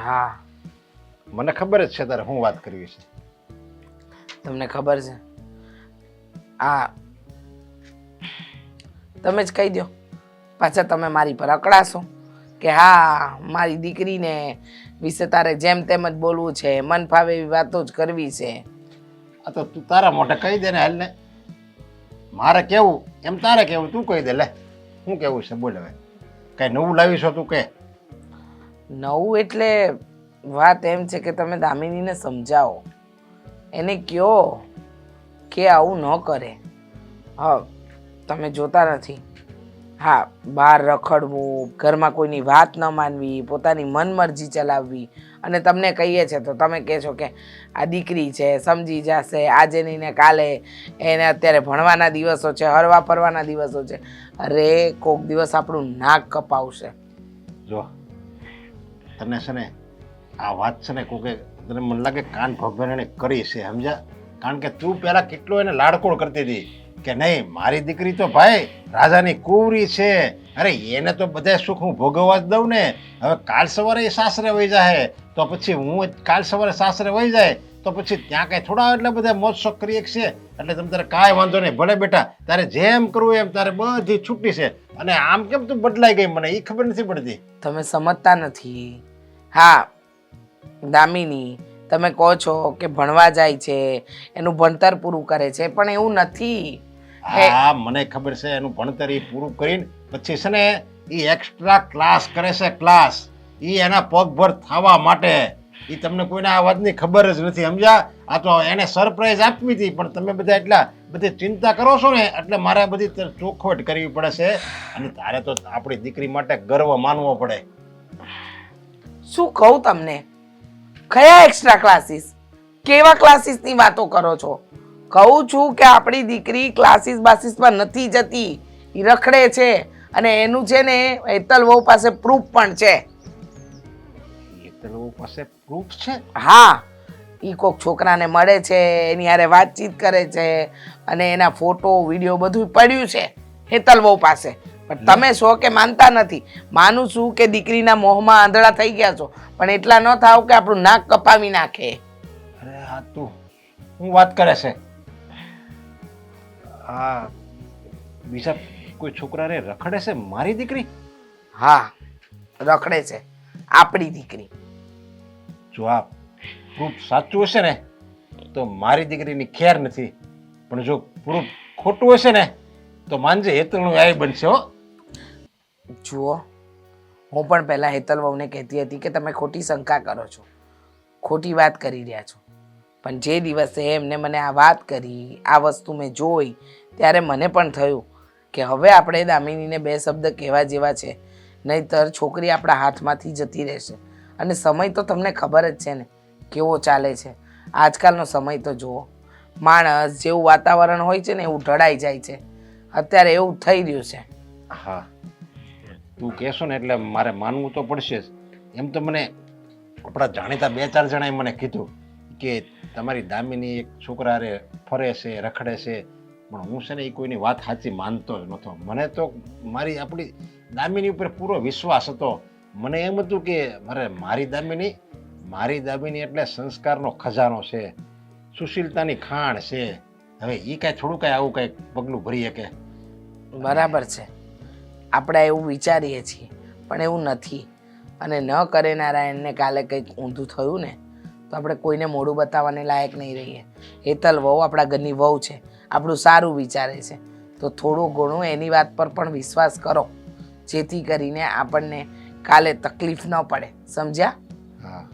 હા, મને ખબર જ છે તારે હું વાત કરવી છે. તમને ખબર છે? હા, તમે જ કહી દો. પાછા તમે મારી પર અકળાશો કે હા મારી દીકરીને વિશે તારે જેમ તેમ જ બોલવું છે, મન ફાવે એવી વાતો જ કરવી છે. આ તો તું તારા મોઢે કહી દે ને હાલ ને. મારે કેવું એમ તારે કેવું તું કહી દે લે. શું કેવું છે બોલ હવે. કઈ નવું લાવીશો તું કે? નવું એટલે વાત એમ છે કે તમે દામિનીને સમજાવો, એને કહો કે આવું ન કરે. હા, તમે જોતા નથી, હા, બહાર રખડવું, ઘરમાં કોઈની વાત ન માનવી, પોતાની મનમરજી ચલાવવી, અને તમને કહીએ છે તો તમે કહે છો કે આ દીકરી છે, સમજી જશે, આજે નહીં ને કાલે, એને અત્યારે ભણવાના દિવસો છે, હરવા ફરવાના દિવસો છે. અરે કોક દિવસ આપણું નાક કપાવશે. જો તને છે ને આ વાત છે ને કોકે તને મને લાગે કાન ભગવાન એને કરી છે, સમજ્યા? કારણ કે તું પહેલા કેટલો એને લાડકોડ કરતી હતી કે નહીં મારી દીકરી તો ભાઈ રાજાની કુંવરી છે, અરે એને તો બધા સુખ હું ભોગવવા જ દઉં ને. હવે કાલ સવારે એ સાસરે વહી જાય તો પછી હું કાલ સવારે સાસરે વહી જાય તો પછી ત્યાં કઈ થોડા એટલે બધા મોજ શોખ કરી છે. એટલે તમે તારે કાંઈ વાંધો નહીં, ભલે બેટા તારે જેમ કરવું એમ તારે બધી છૂટી છે. અને આમ કેમ તું બદલાઈ ગઈ મને એ ખબર નથી પડતી. તમે સમજતા નથી. હા દામિની, તમે કહો છો કે ભણવા જાય છે, એનું ભણતર પૂરું કરે છે, પણ એવું નથી. હા મને ખબર છે એનું ભણતર એ પૂરું કરીને પછી છે ને એ એક્સ્ટ્રા ક્લાસ કરે છે, ક્લાસ એ એના પગભર થવા માટે. એ તમને કોઈને આ વાતની ખબર જ નથી, સમજ્યા? આ તો એને સરપ્રાઈઝ આપવી હતી પણ તમે બધા એટલા બધી ચિંતા કરો છો ને એટલે મારે બધી ચોખવટ કરવી પડે છે. અને તારે તો આપણી દીકરી માટે ગર્વ માનવો પડે. શું કહું તમને? કયા એક્સ્ટ્રા ક્લાસીસ? કેવા ક્લાસીસની વાતો કરો છો? કહું છું કે આપણી દીકરી ક્લાસીસ બાસીસ પર નથી જતી, એ રખડે છે, અને એનું છે ને હેતલ વહુ પાસે પ્રૂફ પણ છે. હેતલ પાસે પ્રૂફ છે? હા, એ કોક છોકરાને મળે છે, એની હારે વાતચીત કરે છે, અને એના ફોટો વિડીયો બધું પડ્યું છે હેતલ વહુ પાસે. પણ તમે છો કે માનતા નથી. માનું છું કે દીકરીના મોહમાં આંધળા થઈ ગયા છો, પણ એટલા ન થાવ કે આપણું નાક કપાવી નાખે. અરે હા તું હું વાત કરે છે? આ બીજા કોઈ છોકરાને રખડે છે મારી દીકરી? હા, રખડે છે આપણી દીકરી. જો આ પ્રૂફ સાચું હશે ને તો મારી દીકરીની ખેર નથી, પણ જો પ્રૂફ ખોટું હશે ને તો માનજે હેતલનું આઈ બનશે. હો જુઓ, હું પણ પહેલાં હેતલ વહુને કહેતી હતી કે તમે ખોટી શંકા કરો છો, ખોટી વાત કરી રહ્યા છો. પણ જે દિવસે એમને મને આ વાત કરી, આ વસ્તુ મેં જોઈ, ત્યારે મને પણ થયું કે હવે આપણે દામિનીને બે શબ્દ કહેવા જેવા છે, નહીંતર છોકરી આપણા હાથમાંથી જતી રહેશે. અને સમય તો તમને ખબર જ છે ને કેવો ચાલે છે. આજકાલનો સમય તો જુઓ, માણસ જેવું વાતાવરણ હોય છે ને એવું ઢળાઈ જાય છે. અત્યારે એવું થઈ રહ્યું છે. હા તું કહેશો ને એટલે મારે માનવું તો પડશે જ. એમ તો મને આપણા જાણીતા 2-4 જણાએ મને કીધું કે તમારી દામિની એક છોકરા હારે ફરે છે, રખડે છે, પણ હું છે ને એ કોઈની વાત સાચી માનતો જ નહોતો. મને તો આપણી દામિની ઉપર પૂરો વિશ્વાસ હતો. મને એમ હતું કે મારી દામિની એટલે સંસ્કારનો ખજાનો છે, સુશીલતાની ખાણ છે. હવે એ કાંઈ થોડું કાંઈ આવું કાંઈ પગલું ભરી શકે? બરાબર છે, આપણે એવું વિચારીએ છીએ પણ એવું નથી. અને ન કરે નારાયણને કાલે કંઈક ઊંધું થયું ને તો આપણે કોઈને મોઢું બતાવવાને લાયક નહીં રહીએ. હેતલ વહુ આપણા ઘરની વહુ છે, આપણું સારું વિચારે છે, તો થોડું ઘણું એની વાત પર પણ વિશ્વાસ કરો, જેથી કરીને આપણને કાલે તકલીફ ન પડે. સમજ્યા? હા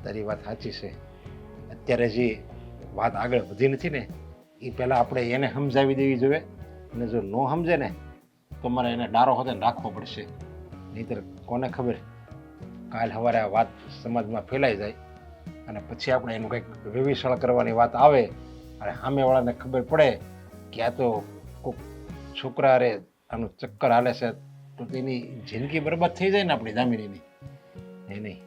તારી વાત સાચી છે. અત્યારે જે વાત આગળ વધી નથી ને એ પહેલાં આપણે એને સમજાવી દેવી જોઈએ. અને જો ન સમજે ને તો મારે એને ડારો હોતે રાખવો પડશે. નહીંતર કોને ખબર કાલ સવારે આ વાત સમાજમાં ફેલાઈ જાય અને પછી આપણે એનું કંઈક વિવિષણ કરવાની વાત આવે અને સામેવાળાને ખબર પડે કે આ તો કોઈક છોકરા હારે આનું ચક્કર હાલે છે તો તેની જિંદગી બરબાદ થઈ જાય ને આપણી દામિનીની. નહીં,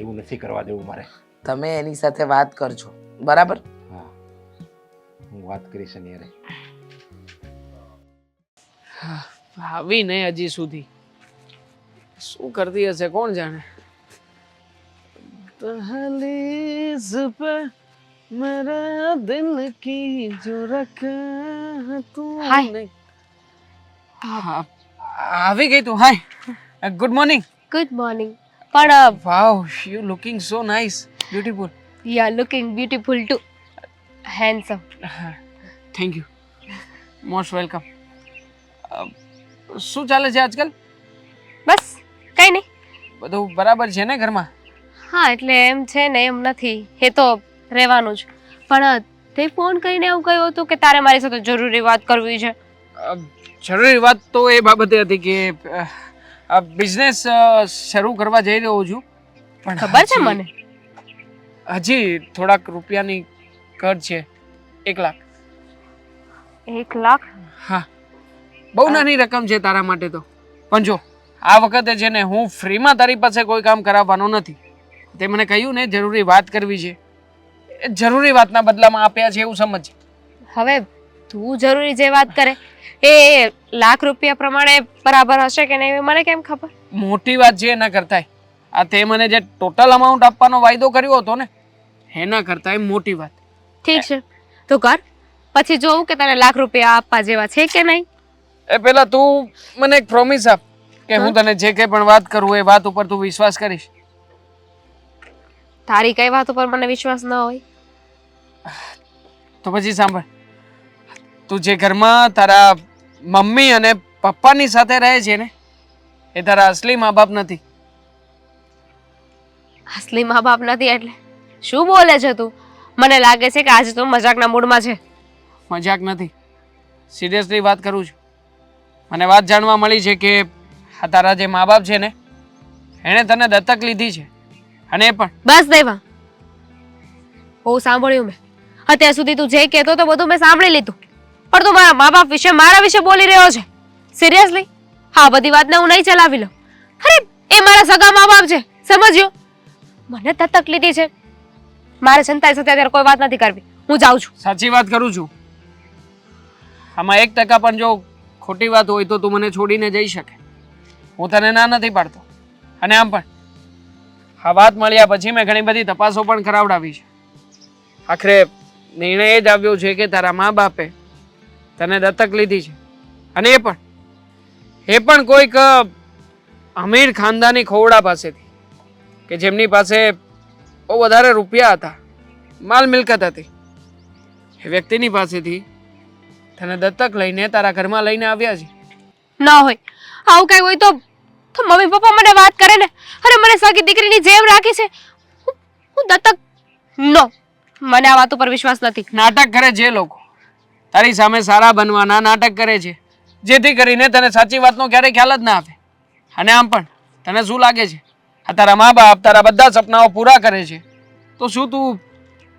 એવું નથી કરવા દેવું મારે. તમે એની સાથે વાત કરજો, બરાબર? હા હું વાત કરીશ એની હારે. આવી નહીં હજી સુધી, શું કરતી હશે કોણ જાણે. દહલીઝ पे मेरा दिल की जो रखा तूने. હા આવી ગઈ તું. Hi, good morning. Good morning. પણ wow, you looking so nice, beautiful. You are looking beautiful too, handsome. Thank you, most welcome. શું ચાલે છે આજકાલ? બસ કંઈ નહીં. બધું બરાબર છે ને ઘરમાં? હા એટલે એમ છે ને એમ નથી, એ તો રહેવાનું જ. પણ તે ફોન કરીને એવું કહ્યું હતું કે તારે મારી સાથે જરૂરી વાત કરવી છે. જરૂરી વાત તો એ બાબતે હતી કે બિઝનેસ શરૂ કરવા જઈ રહ્યો છું, પણ ખબર છે મને. હજી થોડાક રૂપિયાની ઘટ છે. 1 લાખ. 1 લાખ? હા, બહુ નાની રકમ છે તારા માટે તો. પણ જો આ વખતે છે ને હું ફ્રીમાં તારી પાસે કોઈ કામ કરાવવાનો નથી. તે મને કહ્યું ને જરૂરી વાત કરવી છે, એ જરૂરી વાતના બદલામાં આપ્યા છે એવું સમજ. હવે તું જરૂરી જે વાત કરે એ લાખ રૂપિયા પ્રમાણે બરાબર હશે કે નહીં મને કેમ ખબર? મોટી વાત છે એના કરતાંય આ તે મને જે ટોટલ અમાઉન્ટ આપવાનો વાયદો કર્યો હતો ને એના કરતાંય મોટી વાત. ઠીક છે તો કર, પછી જોઉં કે તને લાખ રૂપિયા આપવા જેવા છે કે નહીં. એ પેલા તું મને એક પ્રોમિસ આપ કે હું તને જે કંઈ પણ વાત કરું એ વાત ઉપર તું વિશ્વાસ કરીશ. તારી કઈ વાત ઉપર મને વિશ્વાસ ન હોય તો પછી સાંભળ, તું જે ઘરમાં તારા મમ્મી અને પપ્પાની સાથે રહે છે ને એ તારા અસલી મા બાપ નથી. અસલી મા બાપ નથી એટલે શું બોલે છે તું? મને લાગે છે કે આજે તું મજાકના મૂડમાં છે. મજાક નથી, સિરિયસલી વાત કરું છું. મને વાત જાણવા મળી છે કે આ તારા જે મા બાપ છે ને એણે તને દત્તક લીધી છે, અને એ પણ. બસ દેવા, બહુ સાંભળ્યું મેં. અત્યાર સુધી તું જે કહેતો તો બધું મેં સાંભળી લીધું, પણ તું મારા મા બાપ વિશે મારા વિશે બોલી રહ્યો છે. સિરિયસલી હા બધી વાતને હું નહીં ચલાવી લઉં. અરે એ મારા સગા મા બાપ છે, સમજ્યો? મને દત્તક લીધી છે, મારે સંતાઈ સાથે અત્યારે કોઈ વાત નથી કરવી. હું જાઉં છું. સાચી વાત કરું છું. આમાં 1% પણ જો ખોટી વાત હોય તો તું મને છોડીને જઈ શકે. હું તને ના નથી પાડતો. અને આમ પણ આ વાત મળ્યા પછી મેં ઘણી બધી તપાસો પણ કરાવડાવી છે. આખરે નિર્ણય એ જ આવ્યો છે કે તારા મા બાપે તને દત્તક લીધી છે, અને એ પણ કોઈક અમીર ખાનદાની ખોવડા પાસેથી કે જેમની પાસે બહુ વધારે રૂપિયા હતા, માલ મિલકત હતી. એ વ્યક્તિની પાસેથી તને દત્તક લઈને તારા ઘરમાં લઈને આવ્યા છે. ના હોય આવું કઈ હોય તો મમ્મી પપ્પા મને વાત કરે ને. અરે મને સગી દીકરીની જેમ રાખી છે. હું દત્તક નો, મને આ વાત ઉપર વિશ્વાસ નથી. નાટક કરે છે લોકો, તારી સામે સારા બનવાના નાટક કરે છે, જેથી કરીને તને સાચી વાતનો ક્યારેય ખ્યાલ જ ના આવે. અને આમ પણ તને શું લાગે છે આ તારા મા બાપ તારા બધા સપનાઓ પૂરા કરે છે તો શું તું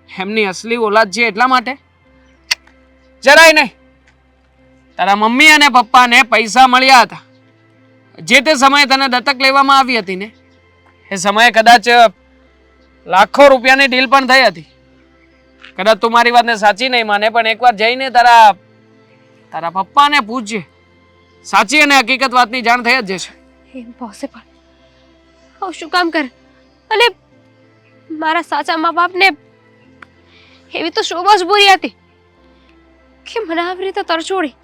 એમની અસલી ઓલાદ છે એટલા માટે? જરાય નહીં. તારા મમ્મી અને પપ્પાને પૈસા મળ્યા હતા જે તે સમયે તને દત્તક લેવામાં આવી હતી ને, એ સમયે કદાચ લાખો રૂપિયાની ડીલ પણ થઈ હતી. કદાચ તું મારી વાતને સાચી નહીં માને, પણ એકવાર જઈને તારા પપ્પાને પૂછજે, સાચી અને હકીકત વાતની જાણ થઈ જ જશે. ઇમ્પોસિબલ. હું શું કામ કર? અને મારા સાચા મા બાપને એવી તો શું મજબૂરી હતી કે મને આવી રીતે તરછોડી?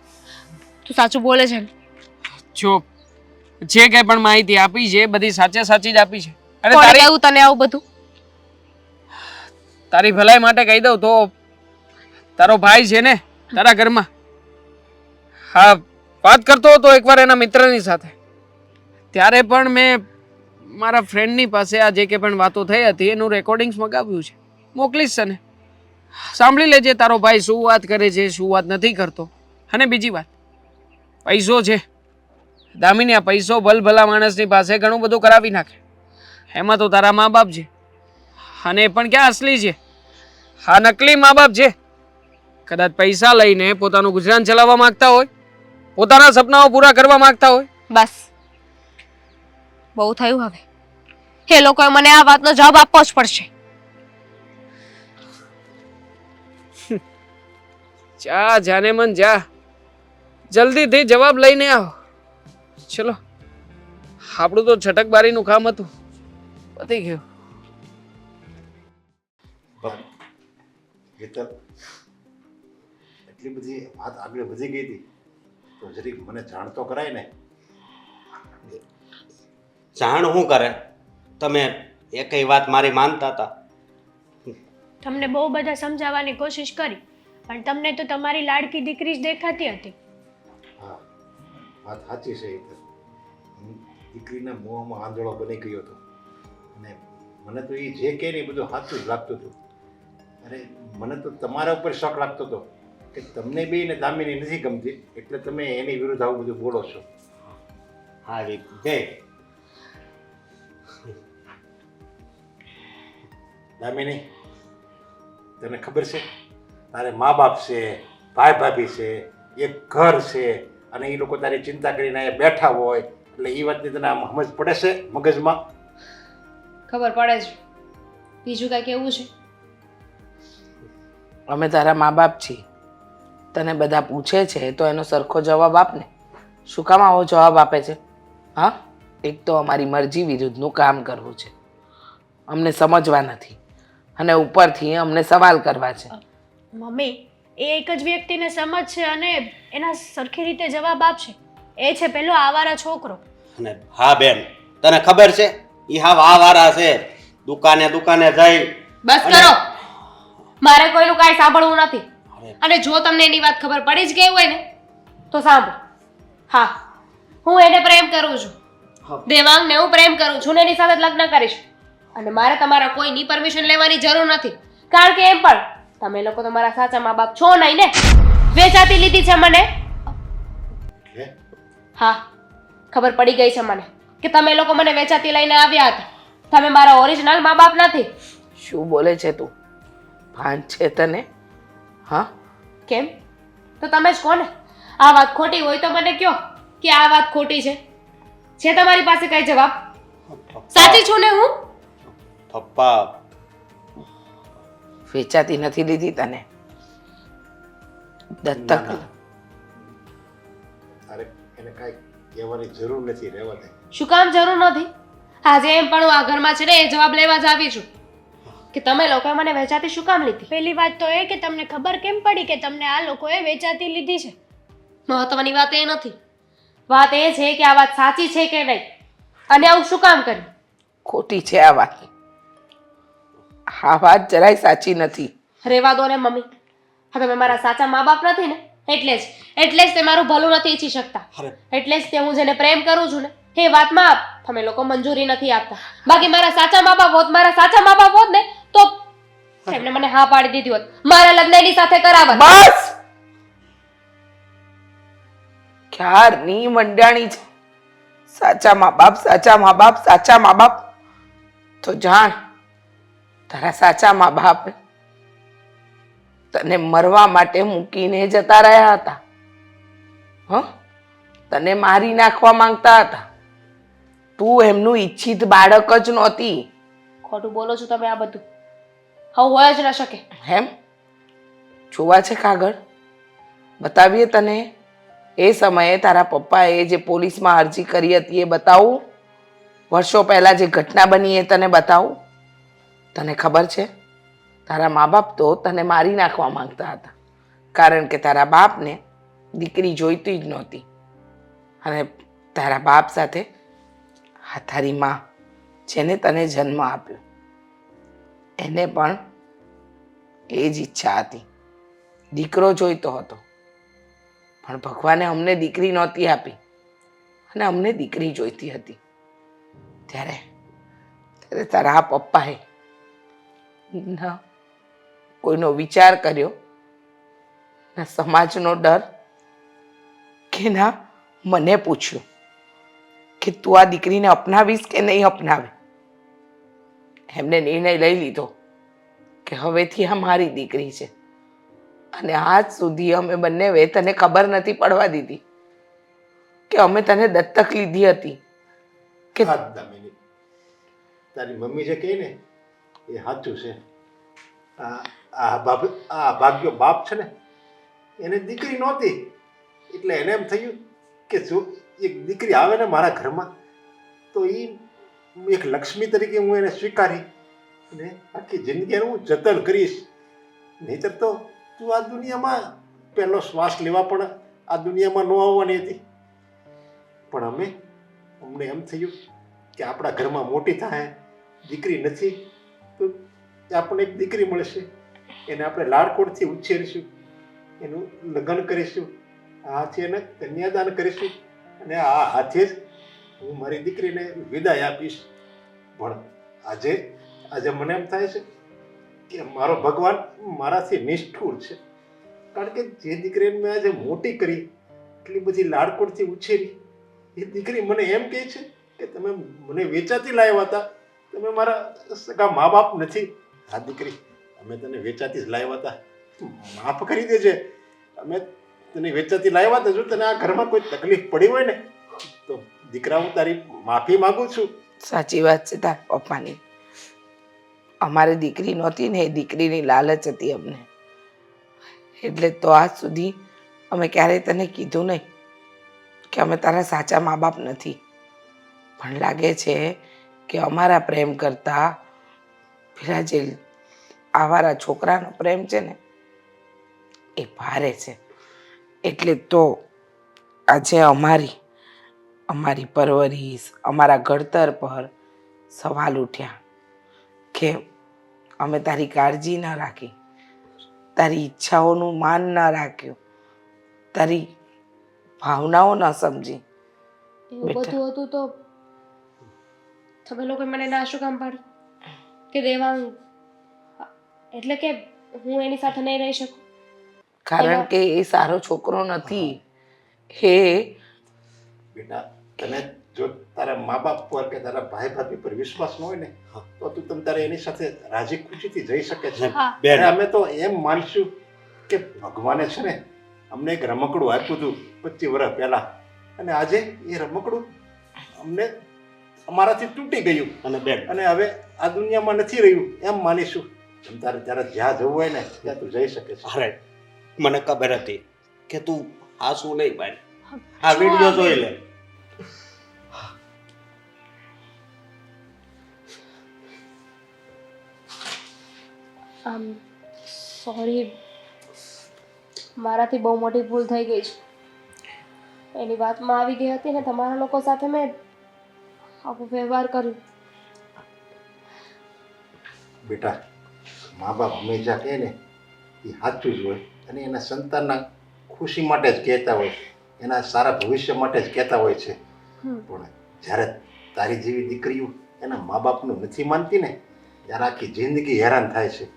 તું સાચું બોલે છે ને? જો જે કંઈ પણ માહિતી આપી છે બધી સાચી જ આપી છે. અને કોણે કહ્યું તને આવું બધું? તારી ભલાઈ માટે કહી દઉં તો તારો ભાઈ છે ને તારા ઘરમાં, હા વાત કરતો હતો એકવાર એના મિત્રની સાથે, ત્યારે પણ મેં મારા ફ્રેન્ડની પાસે આ જે કે પણ વાતો થઈ હતી એનું રેકોર્ડિંગ્સ મગાવ્યું છે, મોકલીશ તને, સાંભળી લેજે તારો ભાઈ શું વાત કરે છે શું વાત નથી કરતો. અને બીજી વાત, પૈસો છે દામિની, આ પૈસો ભલભલા માણસની પાસે ઘણું બધું કરાવી નાખે. એમાં તો તારા મા બાપ છે, અને એ પણ ક્યાં અસલી છે, હા નકલી મા બાપ છે. કદાચ પૈસા લઈને પોતાનું ગુજરાન ચલાવવા માંગતા હોય, પોતાના સપનાઓ પૂરા કરવા માંગતા હોય. બસ બહુ થયું. હવે એ લોકોએ મને આ વાતનો જવાબ આપવો જ પડશે. જા જાને મન જા, જલ્દીથી જવાબ લઈને આવો. ચલો, આપણું તો છટકબારીનું કામ હતું, પતી ગયું. હેતલ, એટલી બધી વાત આગળ વધી ગઈ હતી તો જરીક મને જાણ તો કરાય ને. જાણ શું કરે? તમે એકય વાત મારી માનતા હતા? તમને બહુ બધા સમજાવવાની કોશિશ કરી, પણ તમને તો તમારી લાડકી દીકરી જ દેખાતી હતી. હા, વાત સાચી છે. એ તો હું દીકરીના મોંમાં આંધળો બની ગયો હતો અને મને તો એ જે કહે ને એ બધું સાચું જ લાગતું હતું. અરે મને તો તમારા ઉપર શક લાગતો હતો કે તમને બેયને દામિની નથી ગમતી એટલે તમે એની વિરુદ્ધ આવું બધું બોલો છો. હા જય દામિની, તને ખબર છે તારે મા બાપ છે, ભાઈ ભાભી છે, એક ઘર છે અને એ લોકો તારી ચિંતા કરીને અહીંયા બેઠા હોય એટલે એ વાતની તને આમ સમજ પડે છે મગજમાં? ખબર પડે છે. બીજું કાંઈ કેવું છે? અમે તારા મા બાપ છીએ. તને બધા પૂછે છે તો એનો સરખો જવાબ આપ ને. શું કામ આવો જવાબ આપે છે? હા, એક તો અમારી મરજી વિરુદ્ધનું કામ કરવું છે, અમને સમજવા નથી અને ઉપરથી અમને સવાલ કરવા છે. મમ્મી, એ એક જ વ્યક્તિને સમજશે અને એના સરખી રીતે જવાબ આપશે. એ છે પેલો આવારા છોકરો. અને હા બેન, તને ખબર છે ઈ હાવ આવારા છે. દુકાને દુકાને જઈ બસ કરો. મારે કોઈનું કાંઈ સાંભળવું નથી. અને જો તમને એની વાત ખબર પડી જ ગઈ હોય ને તો સાંભળો. હા, હું એને પ્રેમ કરું છું. દેવાંગને હું પ્રેમ કરું છું ને એની સાથે જ લગ્ન કરીશ. અને મારે તમારા કોઈની પરમિશન લેવાની જરૂર નથી. કારણ કે એમ પણ તમે લોકો તમારા સાચા મા બાપ છો નહીં ને. વેચાતી લીધી છે મને. હે? હા, ખબર પડી ગઈ છે મને કે તમે લોકો મને વેચાતી લઈને આવ્યા હતા. તમે મારા ઓરિજિનલ મા બાપ નથી. શું બોલે છે તું? ભાન છે તને? હા, કેમ? તો તમે જ કોને? આ વાત ખોટી હોય તો મને કહો કે આ વાત ખોટી છે. છે તમારી પાસે કઈ જવાબ? સાચી છું ને હું? પપ્પા વેચાતી નથી લીધી તને, દત્તક. તારે એને કાંઈ કહેવાની જરૂર નથી, રહેવા દે. શું કામ જરૂર નથી? આજે એમ પણ હું આ ઘરમાં છે ને એ જવાબ લેવા જ આવી છું કે તમે લોકોએ મને વેચાતી શું કામ લીધી. પહેલી વાત તો એ કે તમને ખબર કેમ પડી કે તમને આ લોકોએ વેચાતી લીધી છે? મહત્વની વાત એ નથી. વાત એ છે કે આ વાત સાચી છે કે નહીં અને આવું શું કામ કર્યું. ખોટી છે આ વાત. આ વાત જરાય સાચી નથી. રેવા દો ને મમ્મી. હા, તમે મારા સાચા મા બાપ નથી ને એટલે જ તે મારું ભલું નથી ઈચ્છી શકતા. એટલે જ તે હું જેને પ્રેમ કરું છું ને એ વાતમાં તમે લોકો મંજૂરી નથી આપતા. બાકી મારા સાચા મા બાપ હોત ને તો એમને મને હા પાડી દીધી હોત. મારા લગ્ન એની સાથે કરાવત. બસ, ક્યારની મંડાણી છે. સાચા મા બાપ, સાચા મા બાપ, સાચા મા બાપ. તો જાણ, તારા સાચા મા બાપ તને મરવા માટે મૂકીને જતા રહ્યા હતા. તને મારી નાખવા માંગતા હતા. તું એમનું ઈચ્છિત બાળક જ નહોતી. ખોટું બોલો છો તમે આ બધું. હવે હોય જ ન શકે. એમ? જોવા છે કાગળ? બતાવીએ તને? એ સમયે તારા પપ્પાએ જે પોલીસમાં અરજી કરી હતી એ બતાવું? વર્ષો પહેલા જે ઘટના બની એ તને બતાવું? તને ખબર છે તારા મા બાપ તો તને મારી નાખવા માંગતા હતા કારણ કે તારા બાપને દીકરી જોઈતી જ નહોતી અને તારા બાપ સાથે આ તારી માં જેને તને જન્મ આપ્યો એને પણ એ જ ઈચ્છા હતી. દીકરો જોઈતો હતો પણ ભગવાને અમને દીકરી નહોતી આપી અને અમને દીકરી જોઈતી હતી. ત્યારે તારા આ પપ્પાએ ના કોઈનો વિચાર કર્યો, ના સમાજનો ડર, કે ના મને પૂછ્યું કે તું આ દીકરીને અપનાવીશ કે નહીં અપનાવે. એમને નિર્ણય લઈ લીધો કે હવેથી આ મારી દીકરી છે અને આજ સુધી અમે બંને તને ખબર નથી પડવા દીધી કે અમે તને દત્તક લીધી હતી. કે તારી મમ્મી જે કહે ને એ સાચું છે. આ ભાગ્યો બાપ છે ને એને દીકરી નહોતી એટલે એને એમ થયું કે જો એક દીકરી આવે ને મારા ઘરમાં તો એ એક લક્ષ્મી તરીકે હું એને સ્વીકારી અને આખી જિંદગી એનું હું જતન કરીશ. નહીંતર તો તું આ દુનિયામાં પહેલો શ્વાસ લેવા પણ આ દુનિયામાં ન આવવાની હતી. પણ અમને એમ થયું કે આપણા ઘરમાં મોટી થાય દીકરી નથી તો કે આપણને એક દીકરી મળશે, એને આપણે લાડકોડથી ઉછેરીશું, એનું લગ્ન કરીશું, આ હાથે એને કન્યાદાન કરીશું અને આ હાથે જ હું મારી દીકરીને વિદાય આપીશ. પણ આજે મને એમ થાય છે કે મારો ભગવાન મારાથી નિષ્ઠુર છે. કારણ કે જે દીકરીને મેં આજે મોટી કરી, એટલી બધી લાડકોડથી ઉછેરી, એ દીકરી મને એમ કહે છે કે તમે મને વેચાતી લાવ્યા હતા, તમે મારા સગા મા બાપ નથી. હા દીકરી, અમે તને વેચાતી જ લાવ્યા હતા, માફ કરી દેજે. અમે તને વેચાતી લાવ્યા હતા. જો તને આ ઘરમાં કોઈ તકલીફ પડી હોય ને તો દીકરા, હું તારી માફી માંગુ છું. સાચી વાત છે તાર પપ્પાની. અમારી દીકરી નહોતી ને, એ દીકરીની લાલચ હતી અમને, એટલે તો આજ સુધી અમે ક્યારેય તને કીધું નહીં કે અમે તારા સાચા મા બાપ નથી. પણ લાગે છે કે અમારા પ્રેમ કરતાં પેલા જે આવારા છોકરાનો પ્રેમ છે ને એ ભારે છે. એટલે તો આજે અમારી પરવરિશ, અમારા ઘડતર પર સવાલ ઉઠ્યા કે અમે તારી કાળજી ન રાખી, તારી ઈચ્છાઓનું માન ન રાખ્યું, તારી ભાવનાઓ ન સમજી. એવું બેટા. બધું હતું તો તમે લોકો મને ના શું કામ પાડી કે દેવાંગ, એટલે કે હું એની સાથે નહીં રહી શકું? કારણ કે એ સારો છોકરો નથી. હે બેટા, તને જો તારા મા બાપ પર કે તારા ભાઈ ભાભી પર વિશ્વાસ ન હોય ને તો તું તમ તારે એની સાથે રાજી ખુશીથી જઈ શકે છે. બેન, અને અમે તો એમ માનશું કે ભગવાને છે ને અમને એક રમકડું આપ્યું હતું 25 વર્ષ પહેલા, અને આજે એ રમકડું અમને અમારાથી તૂટી ગયું અને બેન, અને હવે આ દુનિયામાં નથી રહ્યું એમ માનીશું. તમ તારે ત્યારે જ્યાં જવું હોય ને ત્યાં તું જઈ શકે છે. અરે મને ખબર હતી કે તું આ શું નહીં પાડ. આ વિડીયો જોઈ લે. સોરી, મારાથી બહુ મોટી ભૂલ થઈ ગઈ છે. એની વાતમાં આવી ગઈ હતી ને તમારા લોકો સાથે મેં આવો વ્યવહાર કર્યો. બેટા, મા બાપ હંમેશા કહે ને એ સાચું જ હોય, અને એના સંતાનના ખુશી માટે જ કહેતા હોય, એના સારા ભવિષ્ય માટે જ કહેતા હોય છે. પણ જ્યારે તારી જેવી દીકરીઓ એના મા બાપનું નથી માનતી ને ત્યારે આખી જિંદગી હેરાન થાય છે.